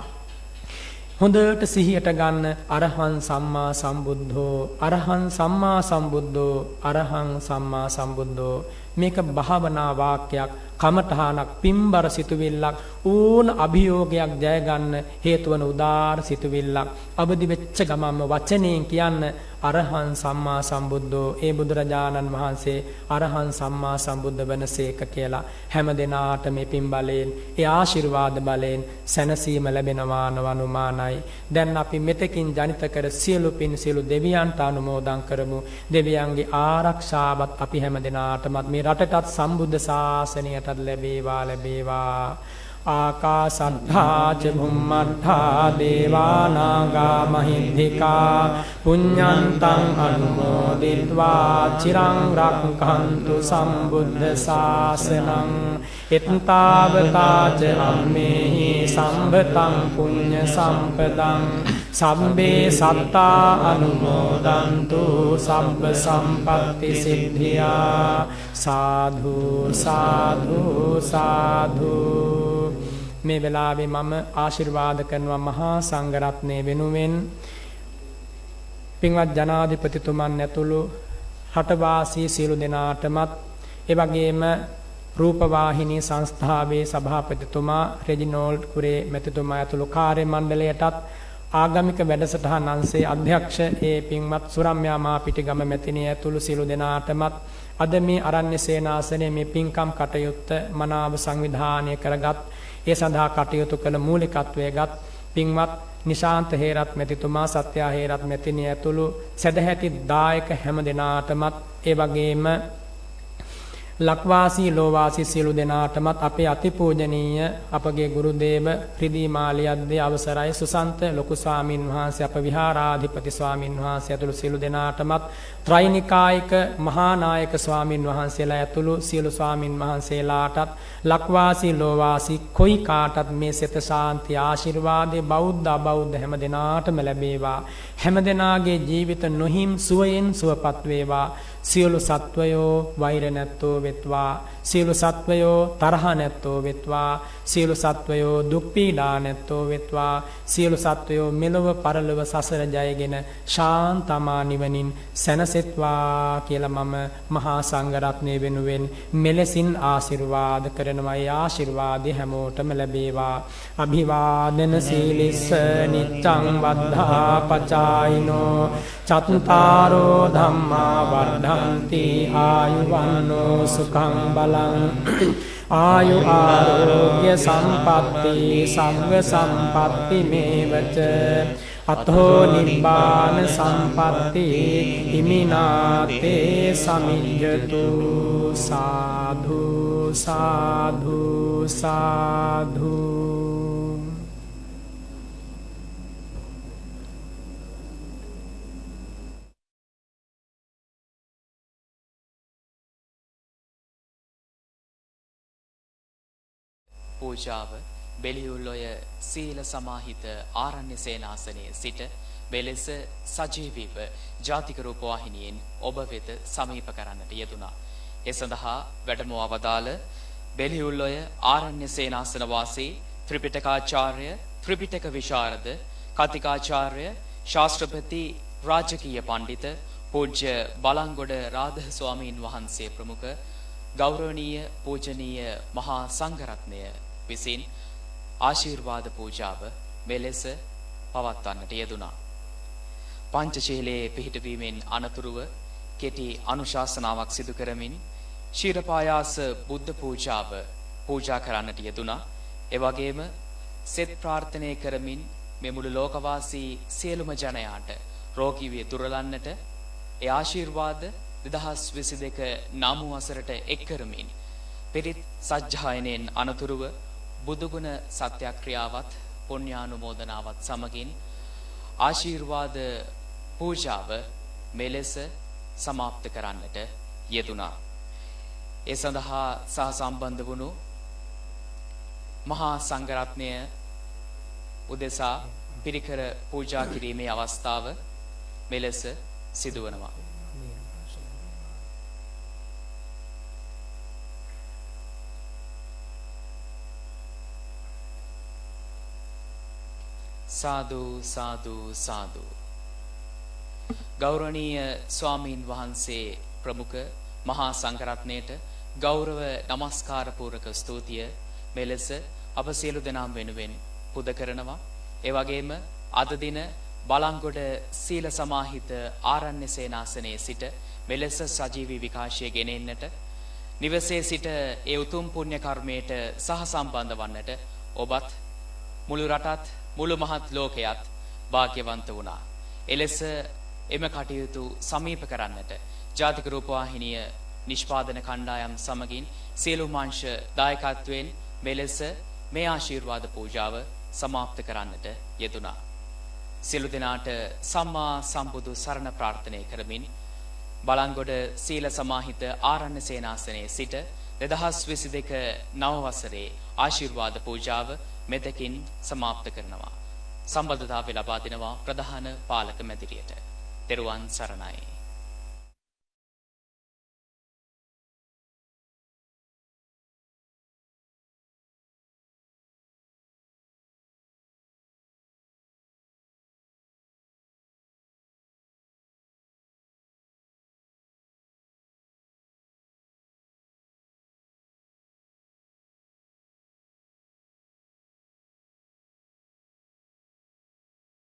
S2: හොඳට සිහියට ගන්න අරහං සම්මා සම්බුද්ධෝ, අරහං සම්මා සම්බුද්ධෝ, අරහං සම්මා සම්බුද්ධෝ. මේක භාවනා වාක්‍යයක්, කමඨානක්, පින්බර සිතුවිල්ලක්, ඕන අභියෝගයක් ජය ගන්න හේතු වන උදාාර සිතුවිල්ලක්. අවදි වෙච්ච ගමන්ම වචනයෙන් කියන්න අරහං සම්මා සම්බුද්ධෝ. ඒ බුදුරජාණන් වහන්සේ අරහං සම්මා සම්බුද්ධ වනසේක කියලා. හැම දිනාට මේ පින් බලයෙන්, ඒ ආශිර්වාද බලයෙන් සැනසීම ලැබෙනවා නවනුමානයි. දැන් අපි මෙතකින් ජනිත කර සියලු පින් සියලු දෙවියන්ට අනුමෝදන් කරමු. දෙවියන්ගේ ආරක්ෂාවත් අපි හැම දිනාටමත් මේ රටටත් සම්බුද්ධ ශාසනයටත් ලැබේවා ලැබේවා. ආකාසට්ඨා ච භුම්මට්ඨා දේවා නාග මහිද්దికා පුඤ්ඤන්තං අනුමෝදිत्वा චිරං රක්ඛන්තු සම්බුද්ධ ශාසනං එත්තාවතා ච අම්මේහි සම්භතං පුඤ්ඤ සම්පදං සම්බේ සත්තා අනුමෝදන්තු සබ්බ සම්පත්ති සිද්ධියා. සාධු සාධු සාධු. මේ වෙලාවේ මම ආශිර්වාද කරනවා මහා සංඝරත්නය වෙනුවෙන් පින්වත් ජනාධිපතිතුමන් ඇතුළු රටවාසී සියලු දෙනාටමත්, ඒ වගේම රූපවාහිනී සංස්ථාවේ සභාපතිතුමා රෙජිනෝල්ඩ් කුරේ මැතිතුමා ඇතුළු කාර්ය මණ්ඩලයටත්, ආගමික වැඩසටහන් අංශයේ අධ්‍යක්ෂ ඒ පින්වත් සුරම්‍යා මාපිටිගම මැතිණිය ඇතුළු සියලු දෙනාටමත් අද මේ අරණ්‍ය සේනාසනයේ මේ පින්කම් කටයුත්ත මනාව සංවිධානය කරගත්, ඒ සඳහා කටයුතු කළ මූලිකත්වයේගත් පින්වත් නිශාන්ත හේරත් මැතිතුමා, සත්‍යා හේරත් මැතිණිය ඇතුළු සදැහැති දායක හැම දෙනාටමත් ඒ වගේම ලක්වාසී ලෝවාසී සියලු දෙනාටමත් අපේ අතිපූජනීය අපගේ ගුරුදේව රිදී මාලියද්දේ අවසරයි සුසන්ත ලොකු ස්වාමින් වහන්සේ අප විහාරාධිපති ස්වාමින් වහන්සේ ඇතුළු සියලු දෙනාටමත් ත්‍රිනිකායික මහා නායක ස්වාමින් වහන්සේලා ඇතුළු සියලු ස්වාමින් වහන්සේලාටත් ලක්වාසී ලෝවාසී කොයි කාටත් මේ සිත ශාන්ති ආශිර්වාදේ බෞද්ධ අබෞද්ධ හැම දෙනාටම ලැබේවා. හැම දෙනාගේ ජීවිත නොහිම් සුවයෙන් සුවපත් වේවා. සියලු සත්වයෝ වෛර නැත්තෝ වෙත්වා. සියලු සත්වයෝ තරහ නැත්තෝ වෙත්වා. සියලු සත්වයෝ දුක් පීඩා නැත්තෝ වෙත්වා. සියලු සත්වයෝ මෙලොව පරලොව සසර ජයගෙන ශාන්තමා නිවනින් සැනසෙත්වා කියලා මම මහා සංඝරත්නය වෙනුවෙන් මෙලෙසින් ආශිර්වාද කරනවා. ඒ ආශිර්වාදය හැමෝටම ලැබේවා. අභිවාදන සීලිස්ස නිච්ඡං වද්ධා පචායිනෝ චත්තාරෝ ධම්මා වර්ධන්ති ආයුවන්නෝ සුඛං බලං ආයු ආරෝග්‍ය සම්පatti සග්ග සම්පatti මේවච අතෝ නිබ්බාන සම්පatti හිමිනාතේ සමිඤ්ඤතු සාධු සාධු සාධු.
S1: පූජාව බෙලියුල්ලොය සීල සමාහිත ආරණ්‍ය සේනාසනයේ සිට මෙලෙස සජීවීව ජාතික රූප වාහිනියෙන් ඔබ වෙත සමීප කරන්නට යෙදුණා. ඒ සඳහා වැඩමව අවදාළ බෙලියුල්ලොය ආරණ්‍ය සේනාසන වාසී ත්‍රිපිටකාචාර්ය ත්‍රිපිටක විශාරද කතිකාචාර්ය ශාස්ත්‍රපති රාජකීය පඬිත පූජ්‍ය බලංගොඩ රාධ ස්වාමීන් වහන්සේ ප්‍රමුඛ ගෞරවනීය පූජනීය මහා සංඝරත්නය විසින් ආශිර්වාද පූජාව මෙලෙස පවත්වන්නට යෙදුණා. පංචශීලයේ පිහිටවීමෙන් අනතුරුව කෙටි අනුශාසනාවක් සිදු කරමින් ශීරපායාස බුද්ධ පූජාව පූජා කරන්නට යෙදුණා. ඒ වගේම සෙත් ප්‍රාර්ථනා කරමින් මේ මුළු ලෝකවාසී සියලුම ජනයාට රෝගී වේ දුරලන්නට ඒ ආශිර්වාද 2022 නාම වසරට එක් කරමින් පිරිත් සජ්ජායනයෙන් අනතුරුව බුදුගුණ සත්‍යක්‍රියාවත් පුණ්‍යානුමෝදනාවත් සමගින් ආශිර්වාද පූජාව මෙලෙස සමාප්ත කරන්නට යෙදුණා. ඒ සඳහා සහ සම්බන්ධ වුණු මහා සංඝරත්නය උදෙසා පිරිකර පූජා කිරීමේ අවස්ථාව මෙලෙස සිදුවනවා. සාදු සාදු සාදු. ගෞරවනීය ස්වාමීන් වහන්සේ ප්‍රමුඛ මහා සංඝරත්නයට ගෞරව නමස්කාර පූර්වක ස්තුතිය මෙලෙස අප සියලු දෙනාම වෙනුවෙන් පුද කරනවා. ඒ වගේම අද දින බලංගොඩ සීල සමාහිත ආරණ්‍ය සේනාසනයේ සිට මෙලෙස සජීවී විකාශය ගෙනෙන්නට නිවසේ සිට ඒ උතුම් පුණ්‍ය කර්මයට සහ සම්බන්ධ වන්නට ඔබත් මුළු රටත් මුළු මහත් ලෝකයත් වාග්යවන්ත වුණා. එලෙස එම කටයුතු සමීප කරන්නට ජාතික රූපවාහිනිය නිෂ්පාදන කණ්ඩායම් සමගින් සියලුම අංශ දායකත්වයෙන් මෙලෙස මේ ආශිර්වාද පූජාව සමාප්ත කරන්නට යෙදුණා. සියලු දෙනාට සම්මා සම්බුදු සරණ ප්‍රාර්ථනා කරමින් බලංගොඩ සීල සමාහිත ආරණ්‍ය සේනාසනයේ සිට 2022 නව වසරේ ආශිර්වාද පූජාව මෙතකින් සමාප්ත කරනවා. සම්බන්ධතාවය ලබා දෙනවා ප්‍රධාන පාලක මැදිරියට. තෙරුවන් සරණයි.